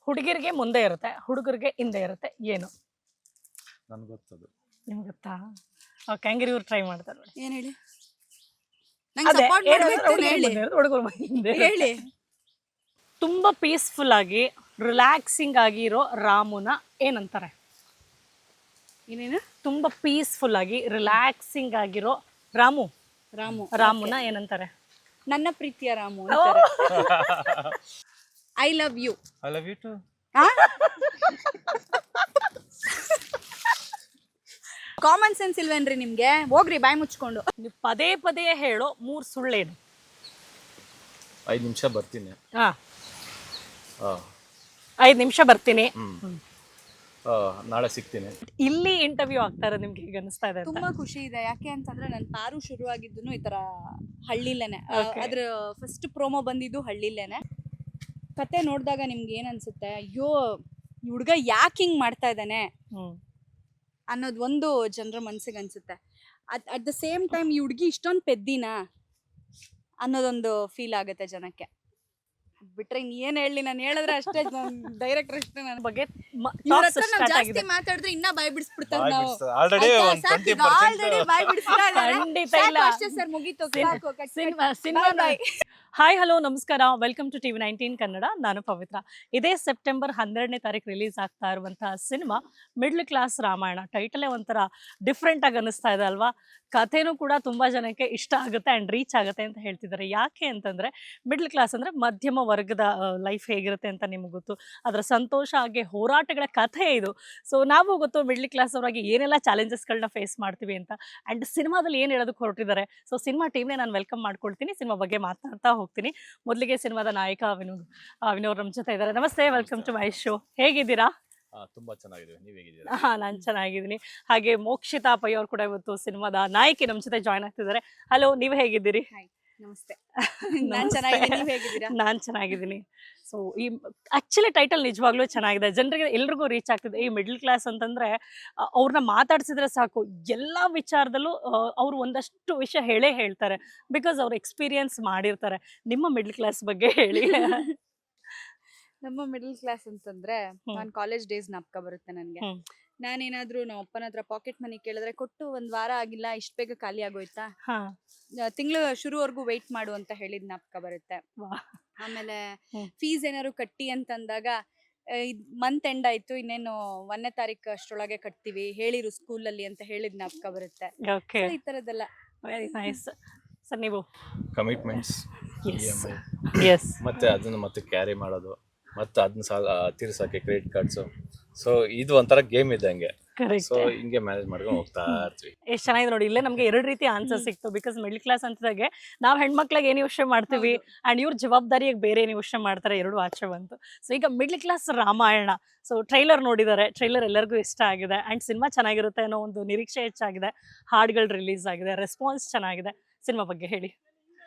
ಹುಡುಗಿರಿಗೆ ಮುಂದೆ ಇರುತ್ತೆ, ಹುಡುಗರಿಗೆ ಹಿಂದೆ ಇರುತ್ತೆ, ಏನು? ನನ್ಗೆ ಗೊತ್ತದು. ನಿಮ್ಗೆ ಗೊತ್ತಾ? ಓಕೆ, ಹಂಗಿರಿ ಇವ್ರು ಟ್ರೈ ಮಾಡ್ತಾರೆ ನೋಡಿ. ಏನ್ ಹೇಳಿ? ಅದೇ ಹುಡುಗರು ಹಿಂದೆ ಹೇಳಿ. ತುಂಬಾ ಪೀಸ್ಫುಲ್ ಆಗಿ ರಿಲ್ಯಾಕ್ಸಿಂಗ್ ಆಗಿರೋ ರಾಮುನ ಏನಂತಾರೆ? ಏನೇನು? ತುಂಬಾ ಪೀಸ್ಫುಲ್ ಆಗಿ ರಿಲ್ಯಾಕ್ಸಿಂಗ್ ಆಗಿರೋ ರಾಮುನ ಏನಂತಾರೆ? ನನ್ನ ಪ್ರೀತಿಯ ರಾಮು ಅಂತಾರೆ. I love you. I love you too. Common sense ಇಲ್ವೇನ್ರಿ ನಿಮ್ಗೆ? ಹೋಗ್ರಿ ಬಾಯಿ ಮುಚ್ಕೊಂಡು. ನೀವು ಪದೇ ಪದೇ ಹೇಳೋ 3 ಸುಳ್ಳೇನು? 5 ನಿಮಿಷ ಬರ್ತೀನಿ. 5 ನಿಮಿಷ ಬರ್ತೀನಿ, ನಾಳೆ ಸಿಗ್ತೀನಿ. ಇಲ್ಲಿ ಇಂಟರ್ವ್ಯೂ ಆಗ್ತಾರೆ. ನಿಮ್ಗೆ ಹೇಗೆ ಅನಿಸ್ತಾ ಇದೆ? ತುಂಬಾ ಖುಷಿ ಇದೆ. ಯಾಕೆ ಅಂತಂದ್ರೆ ನನ್ ಪಾರು ಶುರು ಆಗಿದ್ದು ಈ ತರ ಹಳ್ಳಿಲೇನೆ. ಅದ್ರ ಫಸ್ಟ್ ಪ್ರೋಮೋ ಬಂದಿದ್ದು ಹಳ್ಳಿಲೇನೆ. ಕತೆ ನೋಡಿದಾಗ ನಿಮ್ಗೆ ಏನ್ ಅನ್ಸುತ್ತೆ? ಅಯ್ಯೋ ಈ ಹುಡ್ಗ ಯಾಕೆ ಹಿಂಗ್ ಮಾಡ್ತಾ ಇದ್ದಾನೆ ಅನ್ನೋದು ಒಂದು ಜನರ ಮನ್ಸಿಗೆ ಅನ್ಸುತ್ತೆ. ಅಟ್ ದ ಸೇಮ್ ಟೈಮ್ ಈ ಹುಡ್ಗಿ ಇಷ್ಟೊಂದು ಪೆದ್ದಿನ ಅನ್ನೋದೊಂದು ಫೀಲ್ ಆಗುತ್ತೆ ಜನಕ್ಕೆ. ಬಿಟ್ರೆ ಇನ್ ಏನ್ ಹೇಳಿ, ನಾನು ಹೇಳಿದ್ರೆ ಅಷ್ಟೇ, ಡೈರೆಕ್ಟರ್ ಅಷ್ಟೇ. ನನ್ನ ಬಗ್ಗೆ ಜಾಸ್ತಿ ಮಾತಾಡಿದ್ರೆ ಇನ್ನ ಬಾಯ್ ಬಿಡಿಸ್ಬಿಡ್ತಾರ ನಾವು. ಆಲ್ರೆಡಿ ಬಾಯ್ ಖಂಡಿತ ಸರ್ ಮುಗೀತು. ಹಾಯ್ ಹಲೋ ನಮಸ್ಕಾರ, ವೆಲ್ಕಮ್ ಟು TV19 ಕನ್ನಡ. ನಾನು ಪವಿತ್ರ. ಇದೇ ಸೆಪ್ಟೆಂಬರ್ 12ನೇ ತಾರೀಕು ರಿಲೀಸ್ ಆಗ್ತಾ ಇರುವಂತಹ ಸಿನಿಮಾ ಮಿಡ್ಲ್ ಕ್ಲಾಸ್ ರಾಮಾಯಣ. ಟೈಟಲೇ ಒಂಥರ ಡಿಫ್ರೆಂಟ್ ಆಗಿ ಅನಿಸ್ತಾ ಇದೆ ಅಲ್ವಾ? ಕಥೆನೂ ಕೂಡ ತುಂಬ ಜನಕ್ಕೆ ಇಷ್ಟ ಆಗುತ್ತೆ ಆ್ಯಂಡ್ ರೀಚ್ ಆಗುತ್ತೆ ಅಂತ ಹೇಳ್ತಿದ್ದಾರೆ. ಯಾಕೆ ಅಂತಂದರೆ ಮಿಡ್ಲ್ ಕ್ಲಾಸ್ ಅಂದರೆ ಮಧ್ಯಮ ವರ್ಗದ ಲೈಫ್ ಹೇಗಿರುತ್ತೆ ಅಂತ ನಿಮ್ಗೆ ಗೊತ್ತು. ಅದರ ಸಂತೋಷ ಹಾಗೆ ಹೋರಾಟಗಳ ಕಥೆ ಇದು. ಸೊ ನಾವು ಗೊತ್ತು ಮಿಡ್ಲ್ ಕ್ಲಾಸ್ ಅವರಾಗಿ ಏನೆಲ್ಲ ಚಾಲೆಂಜಸ್ಗಳನ್ನ ಫೇಸ್ ಮಾಡ್ತೀವಿ ಅಂತ. ಆ್ಯಂಡ್ ಸಿನಿಮಾದಲ್ಲಿ ಏನು ಹೇಳೋದಕ್ಕೆ ಹೊರಟಿದ್ದಾರೆ. ಸೊ ಸಿನಿಮಾ ಟೀಮ್ನೇ ನಾನು ವೆಲ್ಕಮ್ ಮಾಡ್ಕೊಳ್ತೀನಿ, ಸಿನಿಮಾ ಬಗ್ಗೆ ಮಾತಾಡ್ತಾ ಹೋಗ್ತೀನಿ. ಮೊದಲಿಗೆ ಸಿನಿಮಾದ ನಾಯಕ ವಿನೋದ್ ನಮ್ಮ ಜೊತೆ ಇದ್ದಾರೆ. ನಮಸ್ತೆ, ವೆಲ್ಕಮ್ ಟು ಮೈ ಶೋ. ಹೇಗಿದ್ದೀರಾ? ತುಂಬಾ ಚೆನ್ನಾಗಿದೆ, ನೀವು ಹೇಗಿದ್ದೀರಾ? ನಾನು ಚೆನ್ನಾಗಿದ್ದೀನಿ. ಹಾಗೆ ಮೋಕ್ಷಿತಾ ಪೈ ಅವ್ರು ಕೂಡ ಇವತ್ತು ಸಿನಿಮಾದ ನಾಯಕಿ ನಮ್ಮ ಜೊತೆ ಜಾಯ್ನ್ ಆಗ್ತಿದ್ದಾರೆ. ಹಲೋ, ನೀವು ಹೇಗಿದ್ದೀರಿ? ನಮಸ್ತೆ, ನಾನು ಚೆನ್ನಾಗಿದ್ದೀನಿ. ನೀವು ಹೇಗಿದ್ದೀರಾ? ನಾನು ಚೆನ್ನಾಗಿದ್ದೀನಿ. ಸೊ ಈ ಆಕ್ಚುಲಿ ಟೈಟಲ್ ನಿಜವಾಗ್ಲೂ ಚೆನ್ನಾಗಿದೆ, ಜನರಿಗೆ ಎಲ್ರಿಗೂ ರೀಚ್ ಆಗ್ತಿದೆ. ಈ ಮಿಡ್ಲ್ ಕ್ಲಾಸ್ ಅಂತಂದ್ರೆ ಅವ್ರನ್ನ ಮಾತಾಡ್ಸಿದ್ರೆ ಸಾಕು, ಎಲ್ಲ ವಿಚಾರದಲ್ಲೂ ಅವ್ರು ಒಂದಷ್ಟು ವಿಷಯ ಹೇಳ್ತಾರೆ, ಬಿಕಾಸ್ ಅವ್ರು ಎಕ್ಸ್ಪೀರಿಯನ್ಸ್ ಮಾಡಿರ್ತಾರೆ. ನಿಮ್ಮ ಮಿಡ್ಲ್ ಕ್ಲಾಸ್ ಬಗ್ಗೆ ಹೇಳಿ. ನಮ್ಮ ಮಿಡಲ್ ಕ್ಲಾಸ್ ಅಂತಂದ್ರೆ ನಾನು ಕಾಲೇಜ್ ಡೇಸ್ ನಾಪ್ಕ ಬರುತ್ತೆ ನನ್ಗೆ. ನಾನೇನಾದ್ರೂ ನಮ್ಮ ಅಪ್ಪನ ಹತ್ರ ಪಾಕೆಟ್ ಮನಿ ಕೇಳಿದ್ರೆ ಕೊಟ್ಟು 1 ವಾರ ಆಗಿಲ್ಲ, ಇಷ್ಟ ಬೇಗ ಖಾಲಿ ಆಗೋಯ್ತಾ, ತಿಂಗಳು ಶುರುವರೆಗೂ ವೆಯ್ಟ್ ಮಾಡು ಅಂತ ಹೇಳಿದ್ ನಾಪ್ಕ ಬರುತ್ತೆ. ಆಮೇಲೆ ಫೀಸ್ ಏನಾದ್ರು ಕಟ್ಟಿ ಅಂತಂದಾಗ ಮಂತ್ ಎಂಡ್ ಆಯ್ತು, ಇನ್ನೇನು 1ನೇ ತಾರೀಕು ಅಷ್ಟರೊಳಗೆ ಕಟ್ತೀವಿ, ಹೇಳಿರು ಸ್ಕೂಲಲ್ಲಿ ಅಂತ ಹೇಳಿದ್ ನಾಪ್ಕ ಬರುತ್ತೆ. ಈ ತರದೆಲ್ಲ. Very nice. ಸರ್ ನೀವು? ಕಮಿಟ್ಮೆಂಟ್ಸ್, ಮತ್ತೆ ಅದನ್ನ ಮತ್ತೆ ಕ್ಯಾರಿ ಮಾಡೋದು, ಮತ್ತೆ ಅದನ್ನ ಸಾಲ ತೀರ್ಸಕ್ಕೆ ಕ್ರೆಡಿಟ್ ಕಾರ್ಡ್ಸು. ಸೊ ಇದು ಒಂಥರ ಗೇಮ್ ಇದ್ದಂಗೆ. ಸೊ ಹಿಂಗೆ ಮ್ಯಾನೇಜ್ ಮಾಡ್ಕೊಂಡು ಹೋಗ್ತಾ ಇರ್ತೀವಿ. ಎಷ್ಟು ಚೆನ್ನಾಗಿದೆ ನೋಡಿ, ಇಲ್ಲೇ ನಮ್ಗೆ 2 ರೀತಿ ಆನ್ಸರ್ ಸಿಕ್ತು. ಬಿಕಾಸ್ ಮಿಡ್ಲ್ ಕ್ಲಾಸ್ ಅಂತದಾಗೆ ನಾವು ಹೆಣ್ಮಕ್ಳಿಗೆ ಏನು ಯೋಚನೆ ಮಾಡ್ತೀವಿ ಅಂಡ್ ಇವ್ರ ಜವಾಬ್ದಾರಿಯಾಗಿ ಬೇರೆ ಏನು ಯೋಚನೆ ಮಾಡ್ತಾರೆ, 2 ಆಚೆ ಬಂತು. ಸೊ ಈಗ middle class Ramayana. So trailer ನೋಡಿದ್ದಾರೆ, ಟ್ರೈಲರ್ ಎಲ್ಲರಿಗೂ ಇಷ್ಟ ಆಗಿದೆ ಆ್ಯಂಡ್ ಸಿನಿಮಾ ಚೆನ್ನಾಗಿರುತ್ತೆ ಅನ್ನೋ ಒಂದು ನಿರೀಕ್ಷೆ ಹೆಚ್ಚಾಗಿದೆ. ಹಾಡುಗಳು ರಿಲೀಸ್ ಆಗಿದೆ, ರೆಸ್ಪಾನ್ಸ್ ಚೆನ್ನಾಗಿದೆ. ಸಿನಿಮಾ ಬಗ್ಗೆ ಹೇಳಿ.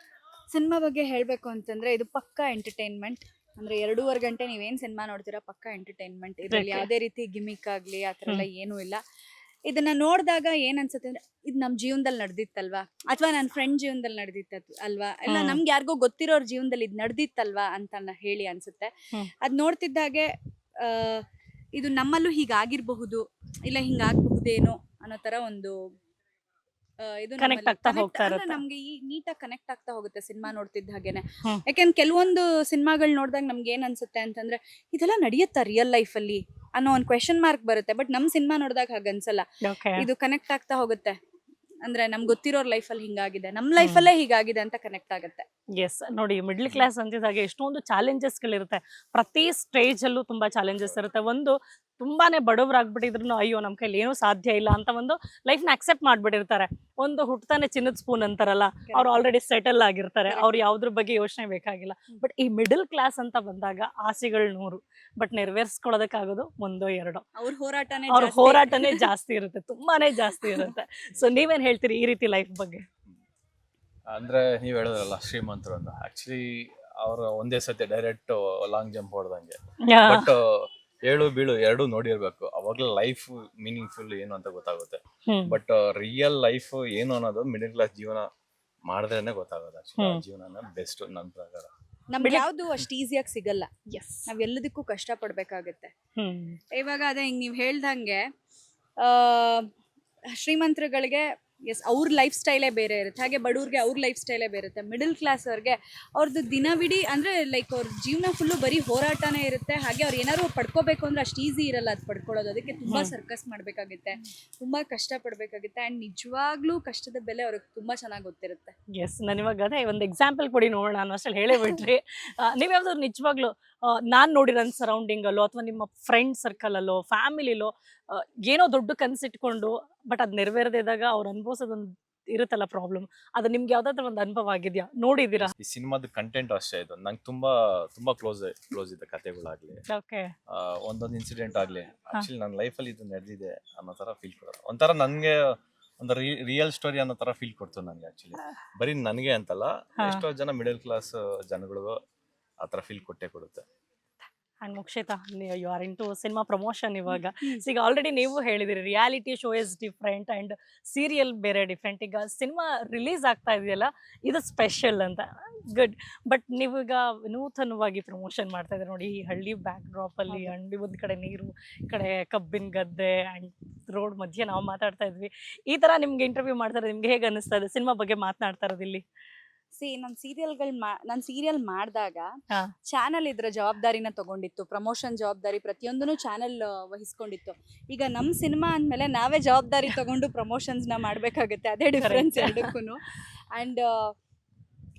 ಸಿನಿಮಾ ಬಗ್ಗೆ ಹೇಳಬೇಕು ಅಂತಂದ್ರೆ ಇದು ಪಕ್ಕಾ ಎಂಟರ್ಟೈನ್ಮೆಂಟ್. ಅಂದ್ರೆ 2.5 ಗಂಟೆ ನೀವೇನ್ ಸಿನಿಮಾ ನೋಡ್ತೀರಾ, ಪಕ್ಕಾ ಎಂಟರ್ಟೈನ್ಮೆಂಟ್. ಇದ್ರಲ್ಲಿ ಯಾವುದೇ ರೀತಿ ಗಿಮಿಕ್ ಆಗ್ಲಿ ಆತರ ಎಲ್ಲ ಏನೂ ಇಲ್ಲ. ಇದನ್ನ ನೋಡಿದಾಗ ಏನ್ ಅನ್ಸುತ್ತೆ ಅಂದ್ರೆ ಇದು ನಮ್ ಜೀವನದಲ್ಲಿ ನಡೆದಿತ್ತಲ್ವಾ, ಅಥವಾ ನನ್ನ ಫ್ರೆಂಡ್ ಜೀವನದಲ್ಲಿ ನಡೆದಿತ್ತ ಅಲ್ವಾ, ಇಲ್ಲ ನಮ್ಗೆ ಯಾರಿಗೋ ಗೊತ್ತಿರೋರ್ ಜೀವನದಲ್ಲಿ ಇದು ನಡೆದಿತ್ತಲ್ವಾ ಅಂತ ಹೇಳಿ ಅನ್ಸುತ್ತೆ. ಅದ್ ನೋಡ್ತಿದ್ದಾಗೆ ಇದು ನಮ್ಮಲ್ಲೂ ಹೀಗಾಗಿರ್ಬಹುದು, ಇಲ್ಲ ಹಿಂಗಾಗಬಹುದೇನೋ ಅನ್ನೋ ತರ ಒಂದು ಇದು ನಮ್ಗೆ ಈ ನೀಟಾಗಿ ಕನೆಕ್ಟ್ ಆಗ್ತಾ ಹೋಗುತ್ತೆ ಸಿನಿಮಾ ನೋಡ್ತಿದ್ದ ಹಾಗೇನೆ. ಯಾಕೆಂದ್ರೆ ಕೆಲವೊಂದು ಸಿನಿಮಾಗಳು ನೋಡಿದಾಗ ನಮ್ಗೆ ಏನ್ ಅನ್ಸುತ್ತೆ ಅಂತಂದ್ರೆ ಇದೆಲ್ಲ ನಡೆಯುತ್ತಾ ರಿಯಲ್ ಲೈಫ್ ಅಲ್ಲಿ ಅನ್ನೋ ಒಂದು ಕ್ವೆಶನ್ ಮಾರ್ಕ್ ಬರುತ್ತೆ. ಬಟ್ ನಮ್ ಸಿನಿಮಾ ನೋಡಿದಾಗ ಹಾಗನ್ಸಲ್ಲ, ಇದು ಕನೆಕ್ಟ್ ಆಗ್ತಾ ಹೋಗುತ್ತೆ. ಅಂದ್ರೆ ನಮ್ಗೆ ಗೊತ್ತಿರೋರ್ ಲೈಫಲ್ಲಿ ಹಿಂಗಾಗಿದೆ, ನಮ್ ಲೈಫಲ್ಲೇ ಹೀಗಾಗಿದೆ ಅಂತ ಕನೆಕ್ಟ್ ಆಗುತ್ತೆ. ಎಸ್ ನೋಡಿ, ಮಿಡ್ಲ್ ಕ್ಲಾಸ್ ಅಂತಿದ್ದಾಗೆ ಎಷ್ಟೊಂದು ಚಾಲೆಂಜಸ್ಗಳಿರುತ್ತೆ. ಪ್ರತಿ ಸ್ಟೇಜಲ್ಲೂ ತುಂಬಾ ಚಾಲೆಂಜಸ್ ಇರುತ್ತೆ. ಒಂದು ತುಂಬಾನೇ ಬಡವರಾಗ್ಬಿಟ್ಟಿದ್ರು ಅಯ್ಯೋ ನಮ್ಮ ಕೈಲಿ ಏನೂ ಸಾಧ್ಯ ಇಲ್ಲ ಅಂತ ಒಂದು ಲೈಫ್ನ ಅಕ್ಸೆಪ್ಟ್ ಮಾಡ್ಬಿಟ್ಟಿರ್ತಾರೆ. ಒಂದು ಹುಟ್ಟತಾನೆ ಚಿನ್ನದ ಸ್ಪೂನ್ ಅಂತಾರಲ್ಲ, ಅವ್ರು ಆಲ್ರೆಡಿ ಸೆಟಲ್ ಆಗಿರ್ತಾರೆ, ಅವ್ರು ಯಾವ್ದ್ರ ಬಗ್ಗೆ ಯೋಚನೆ ಬೇಕಾಗಿಲ್ಲ. ಬಟ್ ಈ ಮಿಡಲ್ ಕ್ಲಾಸ್ ಅಂತ ಬಂದಾಗ ಆಸೆಗಳು 100, ಬಟ್ ನೆರವೇರಿಸ್ಕೊಳ್ಳೋದಕ್ಕಾಗೋದು 1-2. ಅವ್ರ ಹೋರಾಟನೇ ಜಾಸ್ತಿ ಇರುತ್ತೆ, ತುಂಬಾನೇ ಜಾಸ್ತಿ ಇರುತ್ತೆ. ಸೊ ನೀವೇನ್ ಹೇಳ್ತೀರಿ ಈ ರೀತಿ ಲೈಫ್ ಬಗ್ಗೆ? ಅಂದ್ರೆ ನೀವ್ ಹೇಳೋದ್ರಲ್ಲ ಶ್ರೀಮಂತರು ಅಂತ, ಆಕ್ಚುಲಿ ಅವ್ರು ಒಂದೇ ಸತಿ ಡೈರೆಕ್ಟ್ ಲಾಂಗ್ ಜಂಪ್ ಹೊಡೆದಂಗೆ. ಬಟ್ ಏಳು ಬೀಳು 2 ನೋಡಿರ್ಬೇಕು, ಅವಾಗ್ಲೇ ಲೈಫ್ ಮೀನಿಂಗ್ಫುಲ್ ಏನು ಅಂತ ಗೊತ್ತಾಗುತ್ತೆ. ಬಟ್ ರಿಯಲ್ ಲೈಫ್ ಏನು ಅನ್ನೋದು ಮಿಡಲ್ ಕ್ಲಾಸ್ ಜೀವನ ಮಾಡಿದ್ರೇನೆ ಗೊತ್ತಾಗೋದು. ಜೀವನ ಬೆಸ್ಟ್ ನನ್ನ ಪ್ರಕಾರ. ನಮ್ಗೆ ಯಾವ್ದು ಅಷ್ಟು ಈಸಿಯಾಗಿ ಸಿಗಲ್ಲ. ಎಸ್. ನಾವ್ ಎಲ್ಲದಕ್ಕೂ ಕಷ್ಟ ಪಡ್ಬೇಕಾಗತ್ತೆ. ಹ್ಮ್. ಇವಾಗ ಅದೇ ಹಿಂಗ್ ನೀವ್ ಹೇಳ್ದಂಗೆ ಶ್ರೀಮಂತರುಗಳಿಗೆ ಎಸ್ ಅವ್ರ ಲೈಫ್ ಸ್ಟೈಲೇ ಬೇರೆ ಇರುತ್ತೆ, ಹಾಗೆ ಬಡವ್ರಿಗೆ ಅವ್ರ ಲೈಫ್ ಸ್ಟೈಲೇ ಬೇರೆ ಇರುತ್ತೆ. ಮಿಡಲ್ ಕ್ಲಾಸ್ ಅವ್ರಿಗೆ ಅವ್ರದ್ದು ದಿನವಿಡೀ ಅಂದ್ರೆ ಲೈಕ್ ಅವ್ರ ಜೀವನ ಫುಲ್ಲು ಬರೀ ಹೋರಾಟನೇ ಇರುತ್ತೆ. ಹಾಗೆ ಅವ್ರು ಏನಾದ್ರು ಪಡ್ಕೋಬೇಕು ಅಂದ್ರೆ ಅಷ್ಟು ಈಸಿ ಇರಲ್ಲ ಅದು ಪಡ್ಕೊಳ್ಳೋದು. ಅದಕ್ಕೆ ತುಂಬಾ ಸರ್ಕಸ್ ಮಾಡ್ಬೇಕಾಗುತ್ತೆ, ತುಂಬಾ ಕಷ್ಟ ಪಡ್ಬೇಕಾಗುತ್ತೆ. ಅಂಡ್ ನಿಜವಾಗ್ಲೂ ಕಷ್ಟದ ಬೆಲೆ ಅವ್ರಿಗೆ ತುಂಬಾ ಚೆನ್ನಾಗಿ ಗೊತ್ತಿರುತ್ತೆ. ಎಸ್, ನಾನು ಇವಾಗ ಅದೇ ಒಂದು ಎಕ್ಸಾಂಪಲ್ ಕೊಡಿ ನೋಡೋಣ. ನಾನು ಅಷ್ಟಲ್ಲಿ ಹೇಳೇ ಬಿಟ್ರಿ. ನೀವು ಯಾವ್ದಾದ್ರು ನಿಜವಾಗ್ಲೂ ನಾನು ನೋಡಿರೋ ಸರೌಂಡಿಂಗಲ್ಲೋ ಅಥವಾ ನಿಮ್ಮ ಫ್ರೆಂಡ್ ಸರ್ಕಲಲ್ಲೋ ಫ್ಯಾಮಿಲಿಲೋ ಏನೋ ದೊಡ್ಡ ಕನಸಿಟ್ಕೊಂಡು ಬಟ್ ಅದು ನೆರವೇರದಿದ್ದಾಗ ಅವ್ರು ಅನುಭವಿಸೋದೊಂದು ಇರುತ್ತಲ್ಲ ಪ್ರಾಬ್ಲಮ್, ಅದು ನಿಮ್ಗೆ ಯಾವ್ದಾದ್ರು ಒಂದು ಅನುಭವ ಆಗಿದ್ಯಾ, ನೋಡಿದ್ದೀರಾ? ಈ ಸಿನಿಮಾದ ಕಂಟೆಂಟ್ ಅಷ್ಟೇ ಇದು. ನಂಗೆ ತುಂಬಾ ತುಂಬಾ ಕ್ಲೋಸ್ ಇದೆ ಕಥೆಗಳಾಗ್ಲಿ, ಓಕೆ. ಒಂದೊಂದು ಇನ್ಸಿಡೆಂಟ್ ಆಗ್ಲಿ. ಆಕ್ಚುಲಿ ನನ್ನ ಲೈಫಲ್ಲಿ ಇದು ನಡೆದಿದೆ ಅನ್ನೋ ತರ ಫೀಲ್ ಕೊಡೋದು. ಒಂಥರ ನನ್ಗೆ ಒಂದು ರಿಯಲ್ ಸ್ಟೋರಿ ಅನ್ನೋ ತರ ಫೀಲ್ ಕೊಡ್ತು ನನಗೆ. ಆಕ್ಚುಲಿ ಬರೀ ನನಗೆ ಅಂತಲ್ಲ, ಎಷ್ಟೋ ಜನ ಮಿಡಲ್ ಕ್ಲಾಸ್ ಜನಗಳಿಗೂ ಆ ತರ ಫೀಲ್ ಕೊಟ್ಟೆ ಕೊಡುತ್ತೆ. And Mukshita, you are into cinema promotion ಇವಾಗ. ಈಗ ಆಲ್ರೆಡಿ ನೀವು ಹೇಳಿದಿರಿ reality show is different and serial ಬೇರೆ ಡಿಫ್ರೆಂಟ್. ಈಗ ಸಿನಿಮಾ ರಿಲೀಸ್ ಆಗ್ತಾ ಇದೆಯಲ್ಲ, ಇದು ಸ್ಪೆಷಲ್ ಅಂತ. ಗುಡ್. ಬಟ್ ನೀವೀಗ ನೂತನವಾಗಿ ಪ್ರಮೋಷನ್ ಮಾಡ್ತಾ ಇದ್ದೀರಿ ನೋಡಿ, ಈ ಹಳ್ಳಿ ಬ್ಯಾಕ್ ಡ್ರಾಪ್ ಅಲ್ಲಿ ಅಂಡ್ ಒಂದು ಕಡೆ ನೀರು, ಈ ಕಡೆ ಕಬ್ಬಿನ ಗದ್ದೆ ಅಂಡ್ ರೋಡ್ ಮಧ್ಯೆ ನಾವು ಮಾತಾಡ್ತಾ ಇದ್ವಿ. ಈ ತರ ನಿಮ್ಗೆ ಇಂಟರ್ವ್ಯೂ ಮಾಡ್ತಾರೆ, ನಿಮ್ಗೆ ಹೇಗೆ ಅನಿಸ್ತಾ ಇದೆ ಸಿನಿಮಾ ಬಗ್ಗೆ ಮಾತನಾಡ್ತಾ ಇರೋದು ಇಲ್ಲಿ? ನಾನು ಸೀರಿಯಲ್ ಮಾಡಿದಾಗ ಚಾನಲ್ ಇದ್ರ ಜವಾಬ್ದಾರಿನ ತಗೊಂಡಿತ್ತು, ಪ್ರಮೋಷನ್ ಜವಾಬ್ದಾರಿ ಪ್ರತಿಯೊಂದನ್ನು ಚಾನಲ್ ವಹಿಸ್ಕೊಂಡಿತ್ತು. ಈಗ ನಮ್ ಸಿನಿಮಾ ಅಂದ್ಮೇಲೆ ನಾವೇ ಜವಾಬ್ದಾರಿ ತಗೊಂಡು ಪ್ರಮೋಷನ್ಸ್ ನ ಮಾಡ್ಬೇಕಾಗತ್ತೆ. ಅದೇ ಡಿಫ್ರೆನ್ಸ್ ಎರಡಕ್ಕೂ. ಅಂಡ್